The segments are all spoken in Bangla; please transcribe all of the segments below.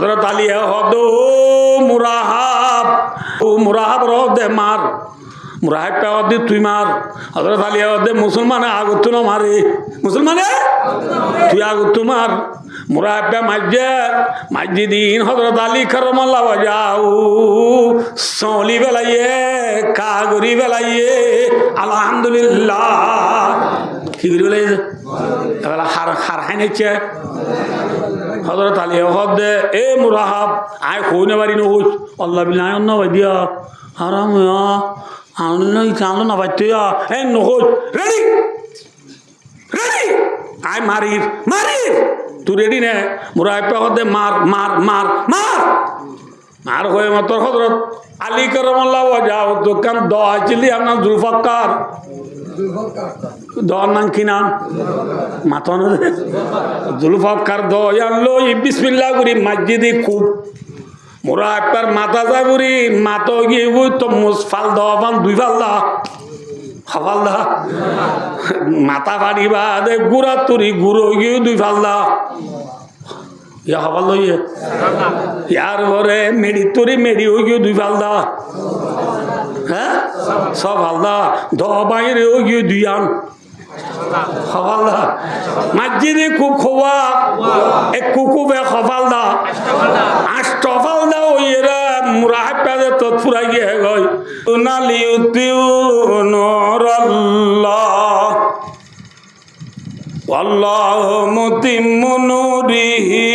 হযরত আলী হদ মুরাহাব ও মুরাহাব রদে মার মুরাহাব পে হদ তুই মার হযরত আলী হদ মুসলমানে আগত না মারে মুসলমানে তুই আগত মার মুরাহাব পে মাজ্জে দিন হযরত আলী করমাল্লাহ ওয়াজাহু সলি বেলাইয়ে কাগরি বেলাইয়ে আলহামদুলিল্লাহ কি বলে এবারে হার হাইনেছে হযরত আলী হদ এ মুরাহাব আয় খুনে বাড়ি নহুস আল্লাহ বিল্লাহ অন্য ভাইয়া হারাম আনলাই চালো না ভাইয়া এ নহুস রেডি রেডি আয় মারির মারির তুই রেডি নে মুরাহাব হদ মার মার মার মার মার হয়ে মাত্র হযরত আলী করমাল্লাহ ওয়াজাহ দোকান দোয়া চিলি আপনার জুলফাকার দোয়ার নাম কি নাম মাথা জুলফাকার দয়ালো বিসমিল্লাহ করি মসজিদে খুব মোরা একবার মাথা যা করি মাথা গিয়ে বই তো মুসফাল দান দুই ফালদা হাফালদা মাথা পাড়িবা দে গুড়া তুরি গুঁড়ো গিয়ে দুই ফালদা ইয়া হবাল লইয়ে ইয়ার ঘরে মেডি তুরি মেডি হয়ে গিয়ে দুই ফালদা হ্যাঁ সব হালদা দ বাইরে হয়ে গিয়ে দুই আন হবালদা মসজিদে খুব খোয়া এক কুকুবে হবালদা আষ্ট ফালদা ওই রে মুরাহাব পেদে তৎপুরা গিয়ে গই নালি উতিউ নূরাল্লাহ ওয়াল্লাহু মুতিম্মু নূরিহি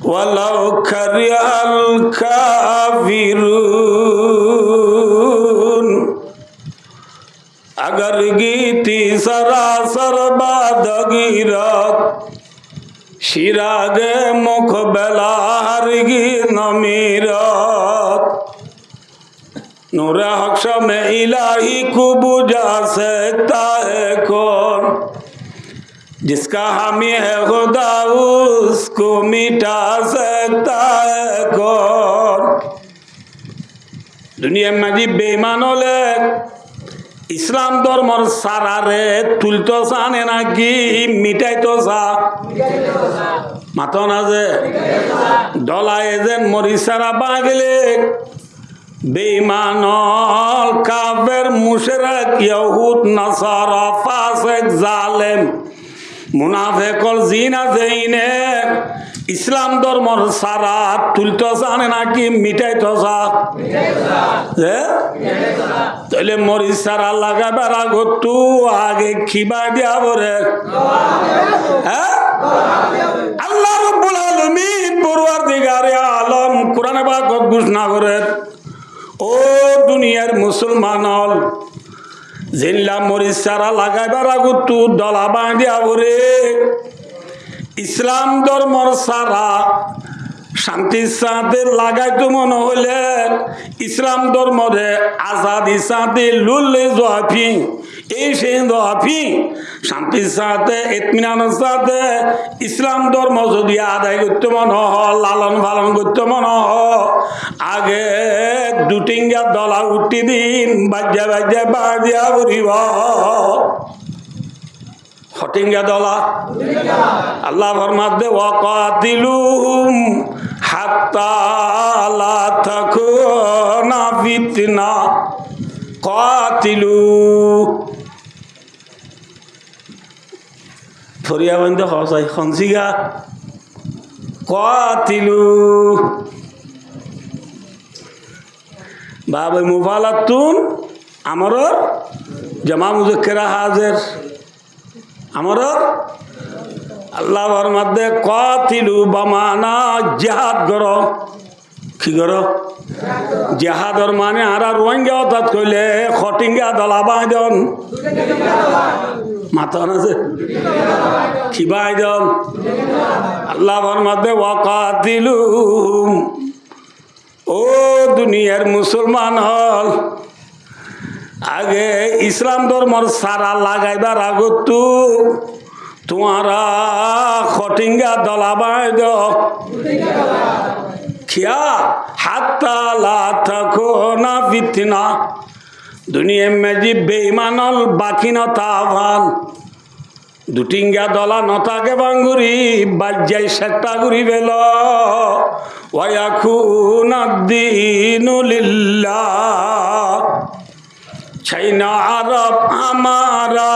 ওয়ালাউ কারিহাল কাফিরুন अगर गीती सरासर बादगीरत शिरागे मुख बेला हरगी नमीरत नूरे हक्ष में इलाही को बुझा सकता है कौन जिसका हामी है खुदा उसको मिटा सकता है कौन दुनिया में जी बेईमान होले ইসলাম ধর্মর সারারে তুলতো চানে নাকি মিটাইতো চা মাতো না যে ডলায় যেন মরি সারা বাগলে বেঈমানল কাফের মুশরিক ইহুদ নাসারা ফাসিক জালেম মুনাফিকল জিনা যেইনে ইসলাম ধর্মর সারা তুলতো চানে নাকি মিটাইতো চা তাহলে মরি সারা লাগাবার আগতু আগে খিবা দিয়া বরে হ্যাঁ আল্লাহ রাব্বুল আলামিন পরওয়ারদিগারে আলম কোরআনে পাকত ঘোষণা করে ও দুনিয়ার মুসলমানল জিল্লা মরি সারা লাগাবার আগতু দলা বাঁধিয়া বরে ইসলাম ধর্মর সারা শান্তির সাথে লাগাইতো মনে হলে ইসলাম ধর্মরে আজাদি সাথে লুল্লে জোয়াফি এই সেই জোয়াফি শান্তির সাথে ইতমিনানের সাথে ইসলাম ধর্ম যদি আদায় করতে মনে হয় লালন পালন করতে মনে হয় আগে দুটিঙ্গা দলা উঠি দিন বাজ্যা বাজ্যা বাজিয়া বলিব হটিঙ্গা দলা আল্লাহ ফরমাতে ওয়াকাতিলুহুম হাত্তা লা তাকুনা ফিতনা কাতিলু ফরিয়া বন্ধে হসাই খনসিগা কাতিলু বাবা মুফালাতুন আমর জামা মুজাক্কিরা হাজির আমর আল্লাহ ফরমাতে কাতিলু বামানা জিহাদ করো কি করো জিহাদর মানে আর রোহিঙ্গা অর্থাৎ কইলে খটিঙ্গা দলা বাইদন মাথা আছে কি বাইদন আল্লাহ ফরমাতে ওয়াকাতিলু ও দুনিয়ার মুসলমান হল আগে ইসলাম ধর্মর সারা লাগাইবার আগত তোমারা খটিঙ্গা দলা বাইদ খিয়া হাত্তা লা তাকুনা ফিতনা দুনিয়া মে জি বেঈমানল বাকি না তাভান দুটিঙ্গা দলা নতাকে বাঙ্গুরি বাজ্যাই সেটা ঘুরি বেল ওয়াকুনা দ্দীনু লিল্লাহ। চাইনা আরব हमारा,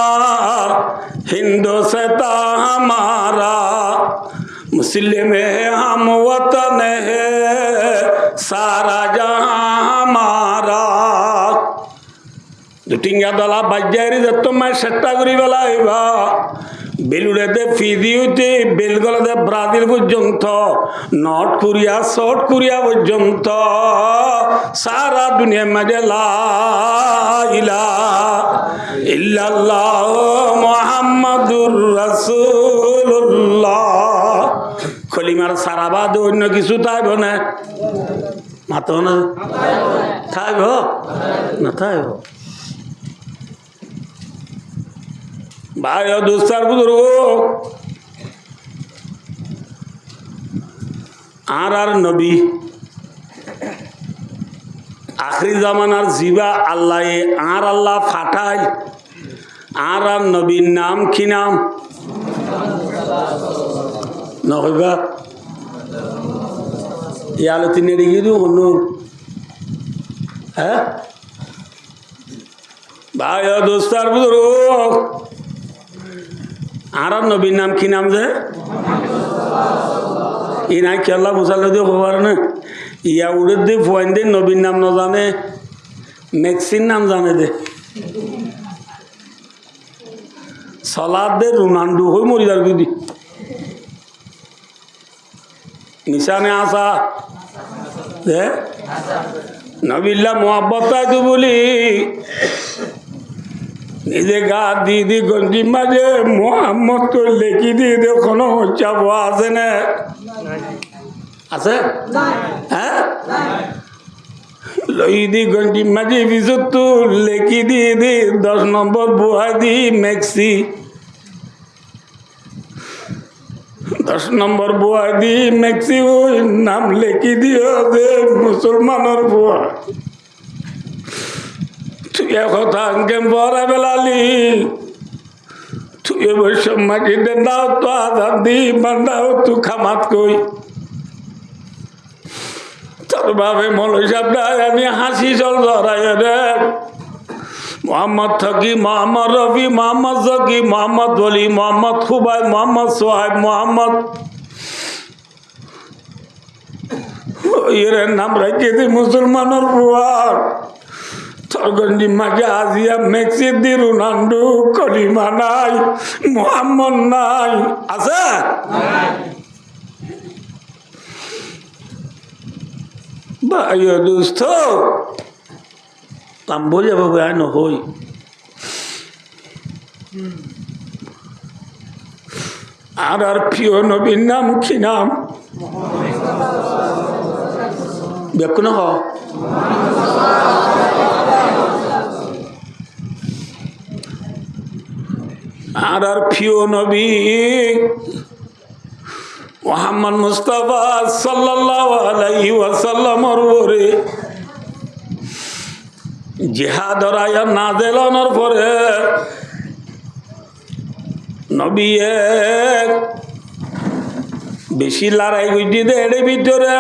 हिंदुस्ता हमारा, मुस्लिम है हम वतन है सारा जहां हमारा। দুটিঙ্গা দলা বাজ্যারি যত মাই চেষ্টা করি পেলাইবা বেলুড়েতে ফিজি হইতে বেলগলাতে ব্রাজিল পর্যন্ত, নর্থ কোরিয়া সাউথ কোরিয়া পর্যন্ত সারা দুনিয়ার মাঝে লা ইলাহা ইল্লাল্লাহ মুহাম্মাদুর রাসূলুল্লাহ কলিমার সারা বাদ অন্য কিছু থাকবে না। মাতো না থাকব না থাকব ভাই দোস্তার বুজুর্গ আর নবী আখরি জামানার জিবা আল্লাহ আর আল্লাহ ফাটাই আর নবীর নাম কি নাম নহবা ইয়ালে তিনি রেখে দিও অন্য হ্যাঁ ভাই দোস্তার বুজুর্গ আর নবীর নাম কি নাম যে ই নাই খেলা বুঝালে দিয়ে খবর না ইয়া উড়ে দিয়ে ফোয়াইন দিয়ে নবীর নাম না জানে মেক্সির নাম জানে দে সলাদ দে রোনাল্ডো হয়ে মরিদার দিদি নিশানে আসা দে নবিল্লা মোহাব্বত তো বলি নিজে গা দিদি গঞ্জি মাঝে মোহাম্মদ তো লেখি দিয়ে দে কোনো চাপ আছে না আছে হ্যাঁ লই দি গঞ্জি মাঝে পিছত তো লেখি দিয়ে দে 10 নম্বর বুহাই দি মেক্সি 10 নম্বর বুহাই দি মেক্সি ওই নাম লেখি দিও দে মুসলমানের বুয়া তুই কথা আঙ্কে বরা বেলালি তুই বৈশ্য মাঝে দাও তো আজাদ দি বান্দাও তু খামাত কই তোর বাবে মৌলভী সাহেব আমি হাসি চল ধরাই রে মোহাম্মদ থকি মোহাম্মদ রফি মোহাম্মদ জকি মোহাম্মদ বলি মোহাম্মদ খুবাই মোহাম্মদ সোহাইব মোহাম্মদ এর নাম রেখে দি মুসলমানের বুয়ার গঞ্জি মাকে আজিয়া মেক্সি দি রোনাল্ডো কলিমা নাই মোহাম্মদ নাই আছে ভাই দোস্ত তাম বলে বাবু আয় নহই আর প্রিয় নবীর নাম কি নাম বেকুন হ আর প্রিয় নবী মুহাম্মদ মুস্তাফা সাল্লাল্লাহু আলাইহি ওয়াসাল্লামের উপরে জিহাদের আয়াত নাযিল হওয়ার পরে নবী বেশি লড়াই করতে এর ভিতরে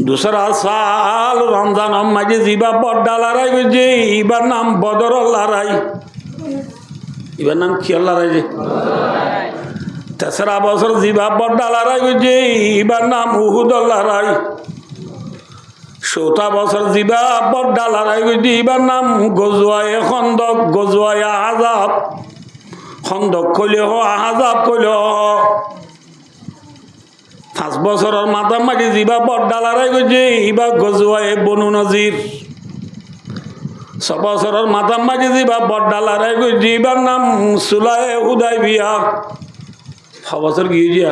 दूसरा साल रमजान माঝে জিবা বড় লড়াই করছে এবার নাম বদর লড়াই এবার নাম কি লড়াই যে তেসরা বছর জিবা বড় লড়াই করছে এবার নাম উহুদ লড়াই 14 বছর জিবা বড় লড়াই করছে এবার নাম গজওয়ায়ে খন্দক গজওয়ায়ে আহজাব খন্দক কইলে হ আহজাব কইলে 5 বছরের মাঝামাঝি জিবা বড় লড়াই করছে এবার গজওয়ায়ে বনু নজির 6 বছরের মাঝামাঝি জিবা বড় লড়াই করছে এবার নাম সুলায়ে হুদাইবিয়া 6 বছর গিয়ে যা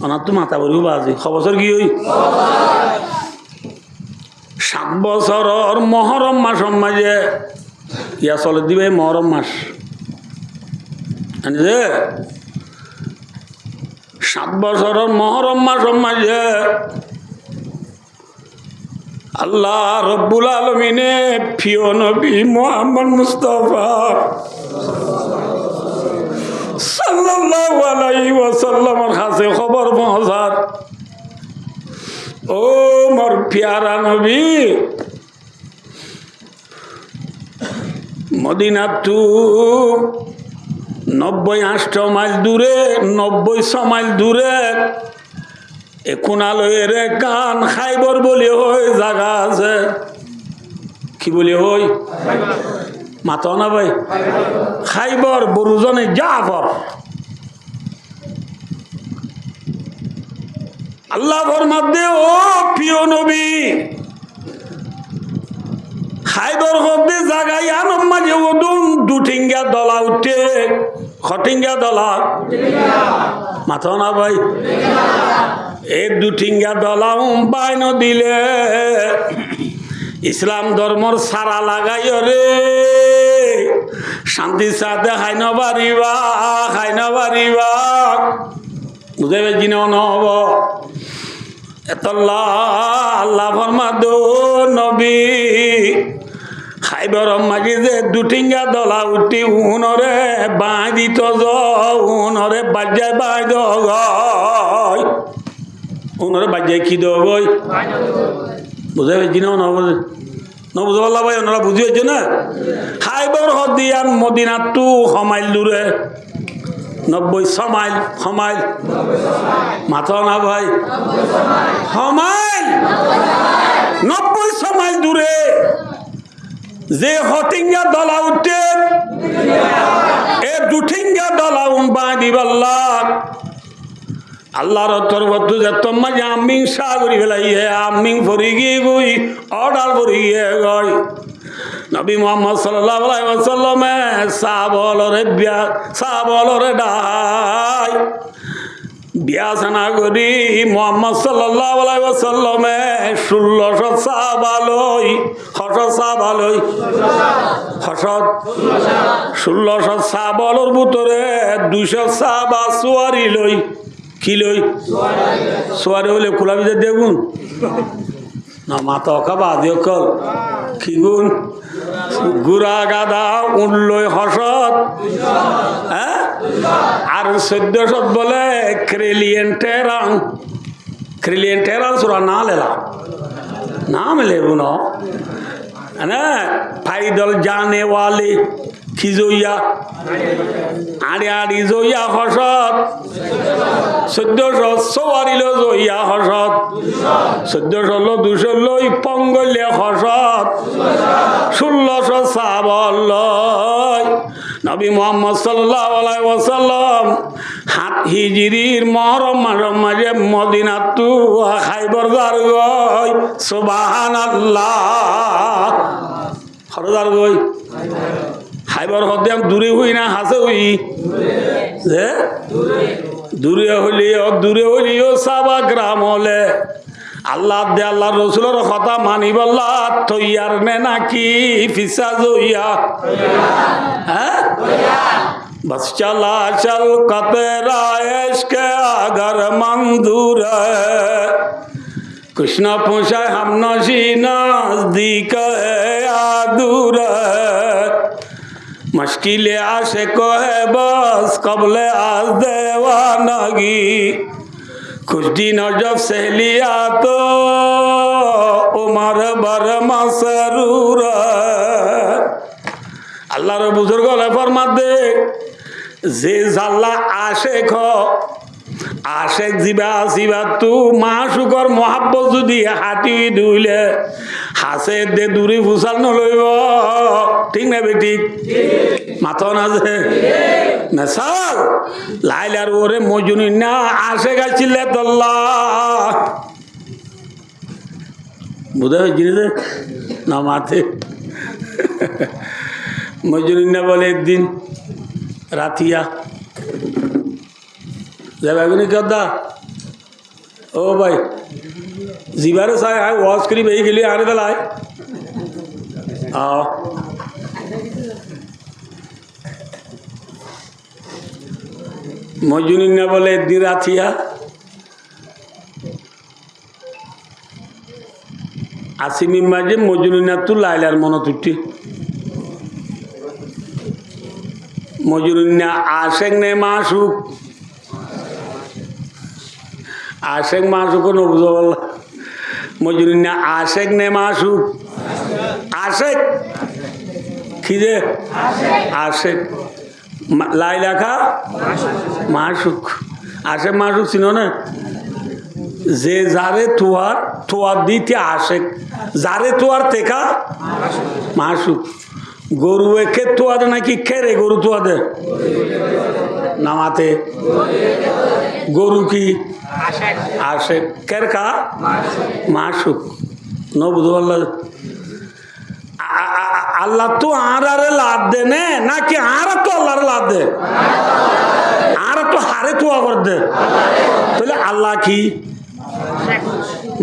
আমার তো মাথা বড় বাজে 6 বছর গিয়ে 7 বছরের মহরম মাস মাঝে ইয়া চলে দিবে মহরম মাস জানি 7 বছরের মহরম মাস মাঝে আল্লাহ রব্বুল আলামিনে প্রিয় নবী মুহাম্মদ মুস্তাফা সাল্লাল্লাহু আলাইহি ওয়াসাল্লামের কাছে খবর পৌঁছার, ও মোর প্যারা নবী, মদিনা টু ৯০ মাইল দূরে, ৯০ মাইল দূরে কোনালয়ের কান খাইবর বলি হই জায়গা আছে। কি বলি হই? মাতো না ভাই, খাইবর বরুজনে জাফর। আল্লাহ ফরমাতে, ও প্রিয় নবী, খাইবর হতে জাগাই আনম মাঝে ওদুন দুঠিঙ্গা দলা উঠে, খটিঙ্গা দলা মাথা না ভাই, এই দুঠিঙ্গা দলা বাইন দিলে ইসলাম ধর্মর সারা লাগাই রে, শান্তি সাথে হাই নবারিবা, হাই নবারিবা, বুঝে বেজি নহব। এতল্লা আল্লাহ ফরমাদো নবী, খাইবর মাঝে যে দুঠিঙ্গা দলা উঠি উনরে বাঁই দিত, উনরে বাজায় বাই দই, উনরে বাজায় কি দই, বুঝে বেজি নবুঝ পাল্লা ভাই, ওনারা বুঝি হয়েছে না। খাইবর হদিয়ান মদিনা টু সমাইল দূরে, ৯০ মাইল, সমাইল মাথা না ভাই, সমাইল ৯০ মাইল দূরে যে হটিঙ্গা দলা উঠে এ দুঠিঙ্গা দলা বাঁ দিবাল্লা আল্লাহর তরফত যে তোমার আমিং শাহ করি ফেলাইয়ে, আমিং ভরি গিয়ে গই অর্ডার ভরি গিয়ে গই। নবী মোহাম্মদ সাল্লাল্লাহু আলাইহি ওয়াসাল্লামে সাহাবলরে ডাই বিয়াসানা করি মোহাম্মদ সাল্লাল্লাহু আলাইহি ওয়াসাল্লামে ১৬০০ সাহাবালই, হসত সাহাবালই, হসত ১৬০০ সাহাবলর ভিতরে ২০০ সাহাবা সুয়ারি লই, কি লই সোয়ারে হলে খোলা বিজা দেখুন না, মাথা অকা বাদি অকল কি গুণ, গুড়া গাদা উঠলই হসত, হ্যাঁ, আর ১৪০০ বলে ক্রেলিয়েন টেরাং, ক্রেলিয়েন টেরাং সুরা না লেলা নাম লেবু না ফাইদল জানে ওয়ালি কি জইয়া আড়ি আড়ি জইয়া হসত ১৪০০ সওয়ারিল জইয়া হসত ১৪০০ লো ২০০ লই পঙ্গলে হসত ১৬০০ সাহাবল লই নবী মুহাম্মদ সাল্লাল্লাহু আলাইহি ওয়াসাল্লাম হাত হিজরির মহরম মাসের মাঝে মদিনা টু খাইবর যার গই সুবহানাল্লাহ হরদার গই খাইবর হতে দূরে হই না হাসে হই যে দূরে হলিও সাবা গ্রাম হলে আল্লাহ দে আল্লাহ রসুলের কথা মানি বল্লা তৈয়ার নে নাকি ফিসা জইয়া হ্যাঁ बस चला चल कतरा इश्क अगर मंजूर है कुछ न पूछे हम नशीना नजदीक है या दूर है मुश्किल आशिक है बस कबल आज देवानगी कुछ दिन जब से लिया तो उमर बर मसरूर अल्लाह रे बुजुर्ग ले फरमा दे যে জাল্লা আশেক আশেক জিবা আসিবা তু মাশুকর মহাব্বত যদি হাতি দুইলে হাসে দে দূরে ফুসাল নলইব ঠিক না বেটি মাথা না যে মেসাল লাইলার ওরে মজুনি না আশেক আসছিলে তল্লা বুঝা হয়েছিল না মাথে মজুনি না বলে একদিন রাতিয়া যাবাগুনি কদা ও ভাই জিবারে চাই আয় ওয়াজ করি বেই গেলি আরে দালাই মজুনি না বলে একদিন রাতিয়া আসিমির মাঝে মজুনি না তু লাইলার মনত উঠি মজনুন্না আশেক নে মাসুক? আশেক মাসুক ন বুঝো বললা? মজনুন্না আশেক নে মাসুক? আশেক কি যে আশেক, লাই লেখা মাসুক। আশেক মাসুক চিনো না? যে যারে তোয়ার দিতে আশেক, যারে তোয়ার তেকা মাসুক। গরু একে তোয়া দে নাকি খেরে গরু তোয়া দে? নামাতে গরু কি আশেক, কের কা মাসুক। ন বুঝো বললা? আল্লাহ তো আরে লাভ দে নে নাকি আর তো আল্লাহর লাভ দে? আর তো হারে তো আবার দে। তাহলে আল্লাহ কি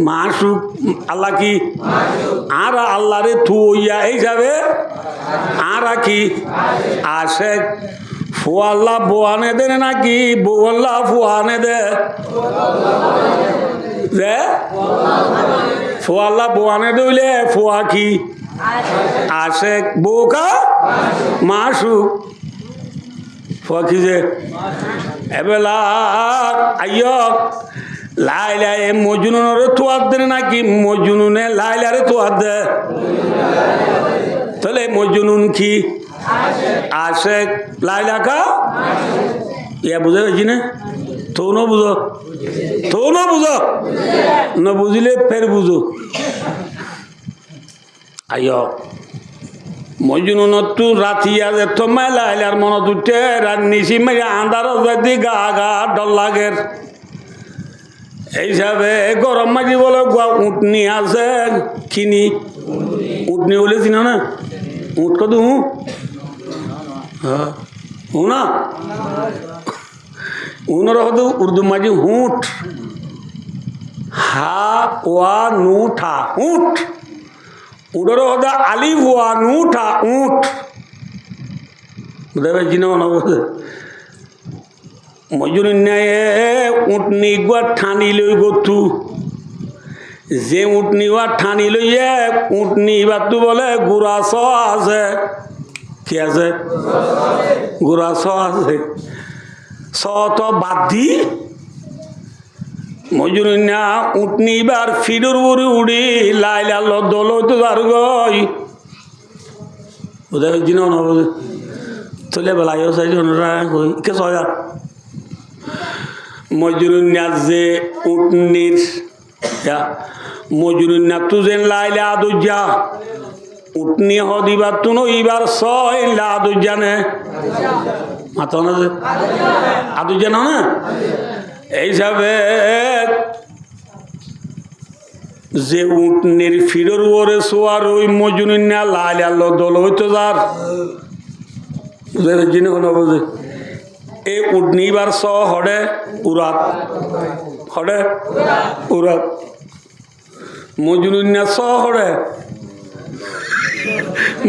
মাসুক? আল্লাহ কি আর আল্লাহরে থু ইয়া এই যাবে আর কি আশেক। ফুয়াল্লাহ বোয়ানে দে নাকি বউল্লাহ ফুয়ানে দে? ফুয়াল্লাহ বোয়ানে দইলে ফুয়া কি আশেক, বউকা মাসুক। ফুয়া কি যে এবেলা আইয়ক লাইলা এ মজনুনরে তোয়ার দে নাকি মজনুনে লাইলারে তোয়ার দে? তাহলে মজনুন কি আশেক, লাইলা কা ইয়া বুঝে গেছি না? তো ন বুঝো, তো ন বুঝো, ন বুঝিলে ফের বুঝো। আইয় মজনুনতু রাতিয়া যে তোমায় লাইলার মনত উঠে নিশি মেঘে আন্ধার যদি গা গা ডর লাগের। এইসবে গরম মাঝি বলে উঠনি আছে কিনি, উঠনি বলে চিনো না? উঠ কত হু না উনর হতো উর্দু মাঝি হুঁট, হা ওয়া নু ঠা উঠ। উডর হতো আলিফ ওয়া নু ঠা উঠ। বুঝতে চিনো না? মজনুন্নায়ে উঠনি গুয়া ঠানি লই গথু, যে উঠনি গুয়া ঠানি লইয়ে উঠনি বাতু বলে গুড়া স আছে। কি আছে? গুড়া স আছে। স তো বাদ দি মজনুন্না উঠনি বার ফিডুর বুড়ি উড়ি লাইলা দল তো আর গই। বুঝতে চিনো না? চলে বেলায় সাই কে সয়া মজনুন্না যে উঠনির মজনুন্না তু যেন লাইলা আদুজা উঠনি হদিবার তুনো ইবার সই লাদুজা নে মাথা না যে আদুজা না না এইসবে যে উঠনির ফিরর ওরে সোয়ার ওই মজনুন্না লাইলা দল হইতো যার বুঝে জিনে কোনো বুঝে এই উঠনিবার স হড়ে উরাত, হড়ে উরাত। মজনুন্না স হড়ে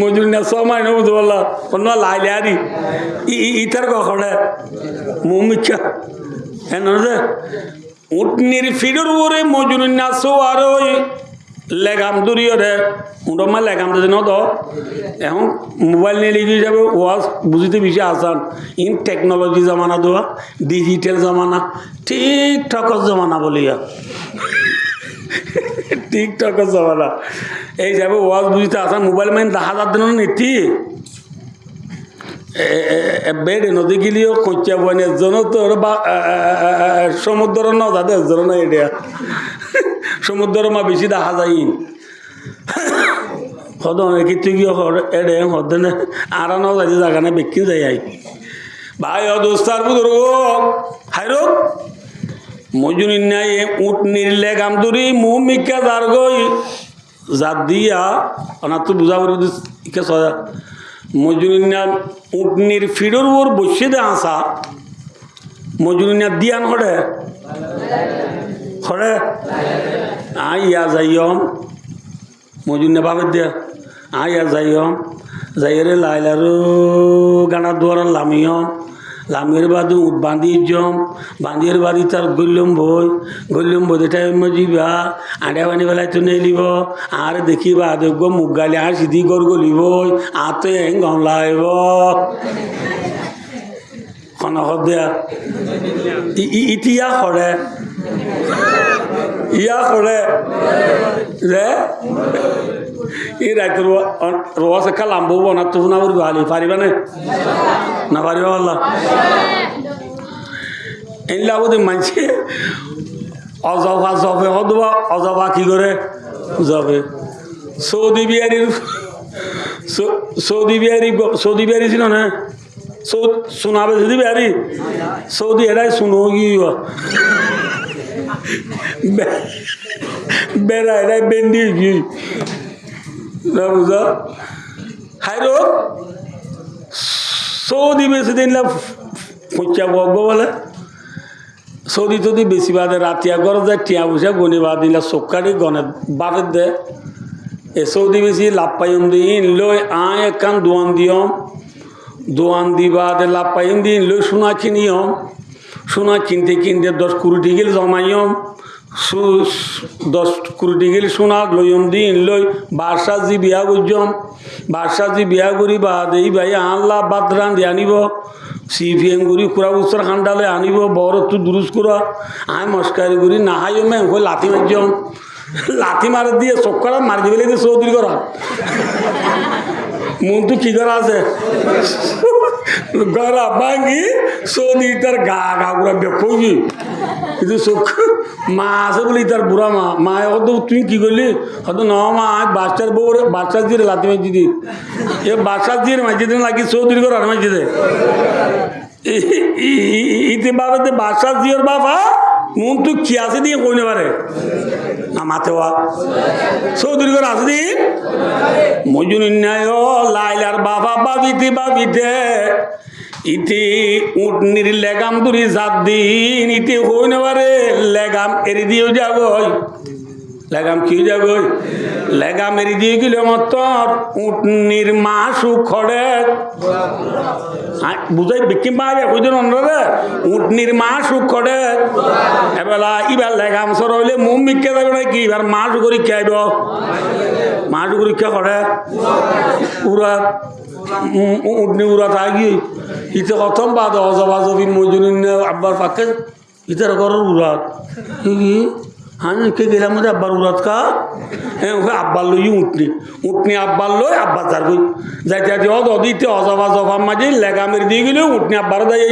মজনুন্না স মাইনে বুঝতে পারলা অন্য লাইলে আরি ইতার হড়ে মুমিকা হ্যাঁ যে উঠনির ফিডর ওরে মজনুন্না স আর ওই লেগাম দূরিয়রে উঠমা লেগাম দিতে ন তো এখন মোবাইল নিয়ে লিখে যাবে ওয়াজ বুঝতে বেশি আসান। ইন টেকনোলজি জমানা দেওয়া ডিজিটাল জমানা টিকটকের জমানা বলিয়া টিকটকের জমানা এই যাবে ওয়াজ বুঝতে আসান। মোবাইল মাইন 10,000 দিন নীতি বেড়ে নদী গিলিও কঞ্চা বনে জন তোর বা সমুদ্র ন যাদের জন না এটা সমুদ্র মা বেশি দেখা যায় হদনে কিন্তু কি এড়ে হদনে আর ন যাই জায়গা না বেকি যাই আই ভাই অদোস্তার বুঝো হাইরো মজনুন্না উঠ নিরলে গাম ধরি মুহ মিকা যার গই জাত দিয়া ওনার তো বুঝা পারি ইকে সজা মজনুন্না উঠনির ফিডর ওর বসে দে আসা মজনুন্না দিয়ান হড়ে হড়ে আইয়া যাইম মজুন্না বাবের দিয়া আইয়া যাইম যাইরে লাইলারো গানা দুয়ার লামিয়ম লামির বাদু উঠ বাঁধি জম বাঁধির বাড়ি তার গল্যম বই টাইম মজিবা আড়ে বানি বেলায় তো নেলিব আর দেখিবা দেখব মুখ গালি আর সিধি গর গলিব আর তো গম লাইব দিয়া ইতিয়া করে ইয়া করে যে এই রাইত রোয়া শেখা লাম্বু বনা তো না বলবো হালি পারিবা না পারিবা বললা এই লাভতে মানছে অজবা জবে হদবা অজবা কি করে যাবে সৌদি বিহারি ছিল না শোনাবে যদি বিহারি সৌদি এরাই শুনো গিয়ে বেড়া এরাই বেন্ডি গিয়ে না বুঝা হাই রো সৌদি বেশি দিন ফুচা বকব বলে সৌদি যদি বেশি বাদে রাতিয়া ঘর যায় টিয়া বসে গনি বাদ দিলে চোখাটি গনে বাপের দে এ সৌদি বেশি লাভ পাইম দিন লই আয় একান দোয়ান দিবাদে লাভ পাইম দিন লই সোনা কিনিয়ম সোনা কিনতে 10 কোটি গেল জমাইম 10 কোটি গেল সোনা লইম দিন লই বাদশাহজি বিয়া বুঝম বাদশাহজি বিয়া করি বাদ এই ভাই আল্লাহ বাদ রান্ধি আনিব সিপিএম করি কুড়া বছর খান্ডালে আনিব বড় তো দুরুজ করা আয় মস্কারি করি নাহাই মেয়ে লাথি মারজম লাথি মারে দিয়ে চক্করা মারি দিবে দিয়ে চৌধুরী করা মন তো কি করা আছে গড়া ভাঙি সৌদি তার গা পুরা বেকি কিন্তু চোখ মা আছে বলি তার বুড়া মা হয়তো তুই কি করলি হয়তো ন মা বাচ্চার বউ বাচ্চার দিয়ে লাথি মারছি দি এ বাচ্চার দিয়ে মাঝে দিন লাগি চৌধুরী করা মাঝে দে ইতে বাবাতে বাচ্চার দিওর বাবা মন তুই কি আছে দিয়ে কইনে পারে না মাতে হওয়া চৌধুরী করে আছে দিন মজুনিন্যায় লাইলার বাবা বাবিতে ইতি উটনির লেগাম দুরি জাত দিন ইতি হইনে পারে লেগাম এরি দিয়েও যাগই লেগাম কি যাগই লেগাম এরি দিয়ে গেলে মতর উটনির মাসু খড়ে বুঝাই বিক্রি পাবে কইজন অন্যরে উটনির মাসু খড়ে এবেলা ইবার লেগাম সর হইলে মুম বিক্কে যাবে নাকি এবার মাসু করি খাইব মাসু করি কে করে উড়া উটনি উড়া থাকি ইতে প্রথম বাদ অজবাজবি মজুরিন আব্বার পাকে ইতার ঘরের উড়াত আমি কে গেলাম মধ্যে আব্বার উড়াত কা হ্যাঁ ওকে আব্বার লই উঠনি আব্বার লই আব্বার যার গই যাইতে অদিতে অজবা মাঝে লেগামের দিয়ে গেলেও উঠনি আব্বার যাই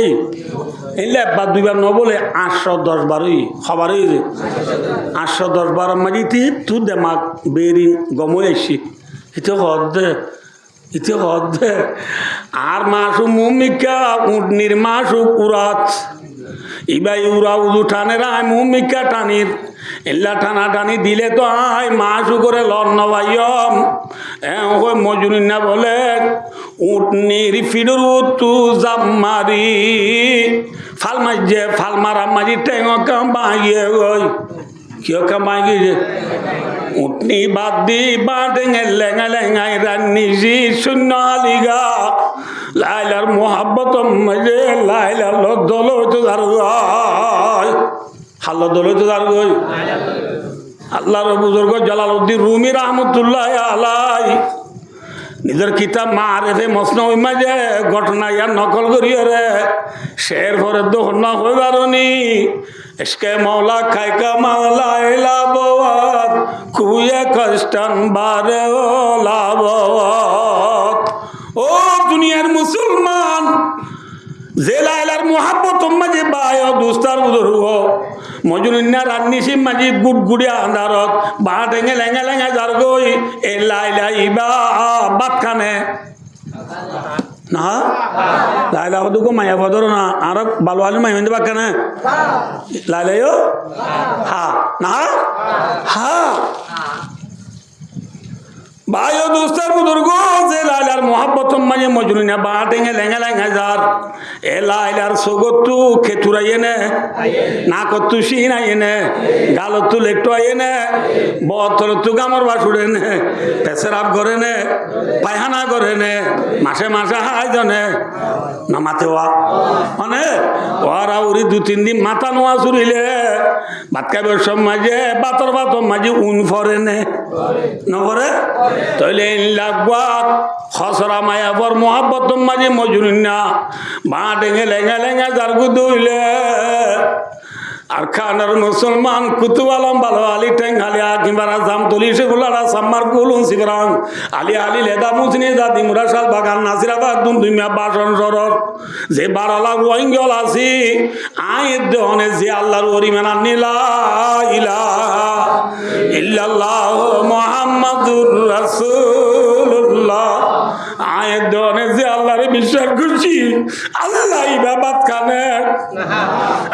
এলে একবার 2 বার ন বলে 810 বারই খবর হয়েছে 810 বার মাঝে তু দেমাক বেরি গমই আসছি ইতে হদ আর মাসু মুমিকা উঠনির মাসু উড়াত ইবাই উড়া উদু টানের আয় মুমিকা টানির এল্লা টানা টানি দিলে তো আয় মাসু করে লন্ন ভাইয়ম মজুরি না বলে উটনির ফিডুর তু জাম্মারি ফাল মারা মাঝি টেঙ কাম বাগিয়ে গই কিয় কাম বাগিয়ে উটনি বাদ দি বাটেঙে লেঙা লেঙাই রান্নিজি শূন্য আলিগা লাইলার মোহাব্বত মাঝে লাইলার দল হইতে যার হাল্লা দল হইতে যার গই আল্লাহর বুজুর্গ জালালউদ্দিন রুমি রহমতুল্লাহ আলাই নিজের কিতাব মারেফে মসনবী মাঝে ঘটনা ইয়ার নকল করিয়ে রে শের ভরে দোহন হইবারনি এসকে মৌলা খাইকা মাওলা এলাবাদ কুয়ে কষ্টান বারে ওলাবাদ ও দুনিয়ার মুসলমান যে লাইলার মোহাব্বত মাঝে বায় দুস্তার বুজুর্গ মজুরিনা রান্নিসি মাঝি গুড়গুড়িয়া আন্ধারত বা টেঙে লেঙে লেঙে যার গই এ লাইলা ইবা বাদ খানে না লাইলা হদুকো মায়া ফদর না আর বালু আলু মাই মন্দে বাক্কানে লাইলাইও হা না হা ভাইও দোস্তার বুজুর্গ যে লাইলার মোহাব্বত মাঝে মজুরিনা বা টেঙে লেঙে লেঙে যার এ লাইলার সগতু খেতুরাইয়ে নে না কতু সিন আইয়ে নে গালতু লেকটু আইয়ে নে বতলতু গামর বাসুড়ে নে পেশরাপ করে নে পায়খানা করে নে মাসে মাসে হাই জনে না মাতে ওয়া মানে ওরা উড়ি 2-3 দিন মাথা নোয়া চুরিলে ভাত খাইবার সব মাঝে বাতর মাঝে উন ফরে নে নভরে তাইলে লাগবাত খসরা মায়াবর মোহাব্বত মাঝে মজুরিনা বা ডেঙে লেঙে লেঙে যার গুদুইলে আর খানার মুসলমান কুতুব আলম ভালো আলী টেঙ্গালি কিংবা জামতলি সেগুলারা সাম্মার কুলুন শিবরাং আলী আলী লেদা মুসনি জাতি মুরাশাল বাগান নাসিরাবাদ দুমিয়া বাসন সরর যে 12 লাখ রোহিঙ্গল আছি আয়ের দেহনে যে আল্লাহর ওরিমানা নীলা ইলাহা ইল্লাল্লাহ মুহাম্মাদুর রাসূলুল্লাহ আয়ের দেহনে যে আল্লাহরে বিশ্বাস করছি আল্লাহ ইবাদত কানে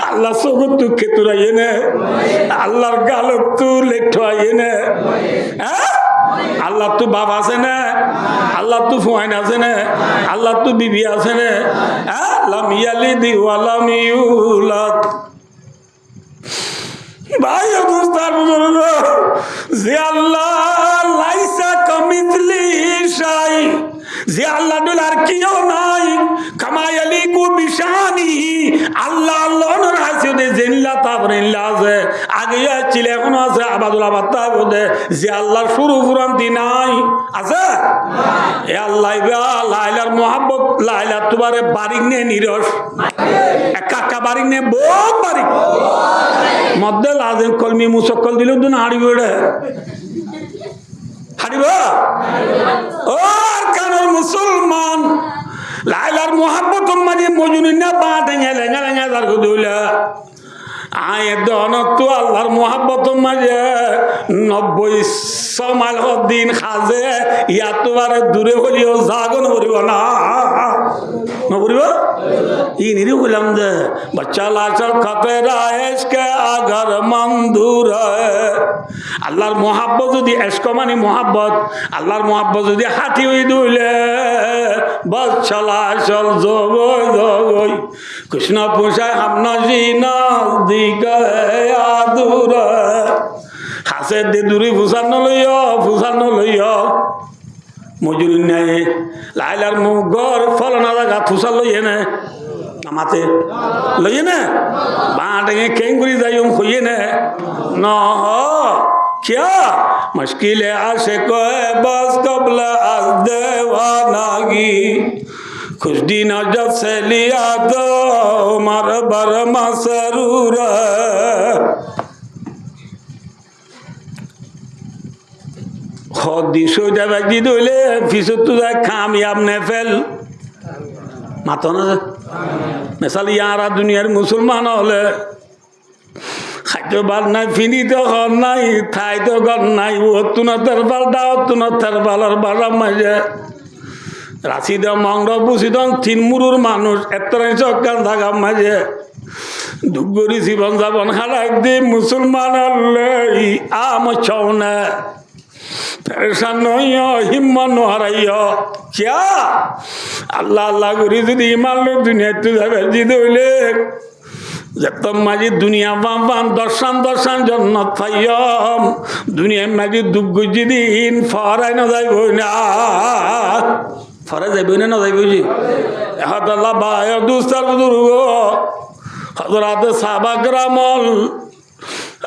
আল্লাহ সবুত দুঃখে তুরাইয়ে নে আল্লাহর গালত তু লেঠাইয়ে নে হ্যাঁ আল্লাহ তু বাপ আছে না আল্লাহ তু ফুয়াইন আছে না আল্লাহ তু বিবি আছে না হ্যাঁ লাম ইয়ালিদি ওয়া লাম ইউলাদ ভাই অবস্থার বুজুর্গ যে আল্লাহ লাইসা কামিথলি শাই যে আল্লাহ ডলার কিও নাই কামায়ালি কু বিশানি আল্লাহ আল্লাহ নরাসে দে জিল্লা তাবরিল্লা আছে আগে ছিল এখনো আছে আবাদুল আবাদ তাবদে যে আল্লাহর শুরু ফুরান্তি নাই আছে এ আল্লাহ লাইলার মোহাব্বত লাইলা তোমারে বারিক নে নিরস একা বারিক নে বহুত বারিক মধ্যে লাজেম কলমি মুসক্কল দিল তো না হারিব রে হারিব ও কারণ মুসলমান লাইলার মোহাব্বত মাঝে মজুরিনা বা ঢেঙে লেঙে লেঙে তার গুদুলা আয়ের দনত্ব আল্লাহর মোহাব্বত মাঝে 90 মাইল দিন খাজে ইয়াত তোমারে দূরে হলিও জাগন করিব না নকরিব ই নিরি বললাম যে বাচ্চা লাচল খতেরা এসকে আগর মন্দুর আল্লাহর মোহাব্বত যদি এসক মানে মোহাব্বত আল্লাহর মোহাব্বত যদি হাতি হই দুইলে বাচ্চা লাচল জগই জগই কৃষ্ণ পুষায় হামনা জিনা দিকে আদুর হাসে দে দূরে ফুসানো লইয় মজুরি নেই লাইলার মুগর ফলনা জায়গা ফুসাল লইয়ে নে নামাতে লইয়ে নে বা ডেঙে কেঙ্গুরি যাই হইয়ে নে ন क्या मुश्किल आशिक बस कबल आज देवानागी कुछ दिन जब से लिया तो उमर बरमा सरूर दिशो जब जी दोले फिसो तुझे कामयाब ने फेल मातो ना मिसाल यारा दुनियार मुसलमान होले খাইতো বাল নাই ফিনি তো ঘর নাই ঠাই তো ঘর নাই ওত্তু না তার বাল দাওত্তু না তার বালার বাড়া মাঝে রাশি দেও মংর বুঝি দং 3 মুরুর মানুষ এতরাই চক্কান থাকা মাঝে দুগরি জীবন যাপন হারাই দে মুসলমান আল্লাহ আম ছৌনে পরেশান নইও হিম্মত নহারাইও क्या আল্লাহ আল্লাহ করি যদি ইমান লোক দুনিয়াতে যাবে জিদ হইলে যত মাঝে দুনিয়া বাম দর্শন দর্শন জন্নত পাইম দুনিয়ার মাঝে দুঃখ দিন ফরাই না যাইব না ফরাই যাইব না যাইব জি এখন আল্লাহ ভাই দুস্তার বুজুর্গ হযরতে সাহাবা কেরামল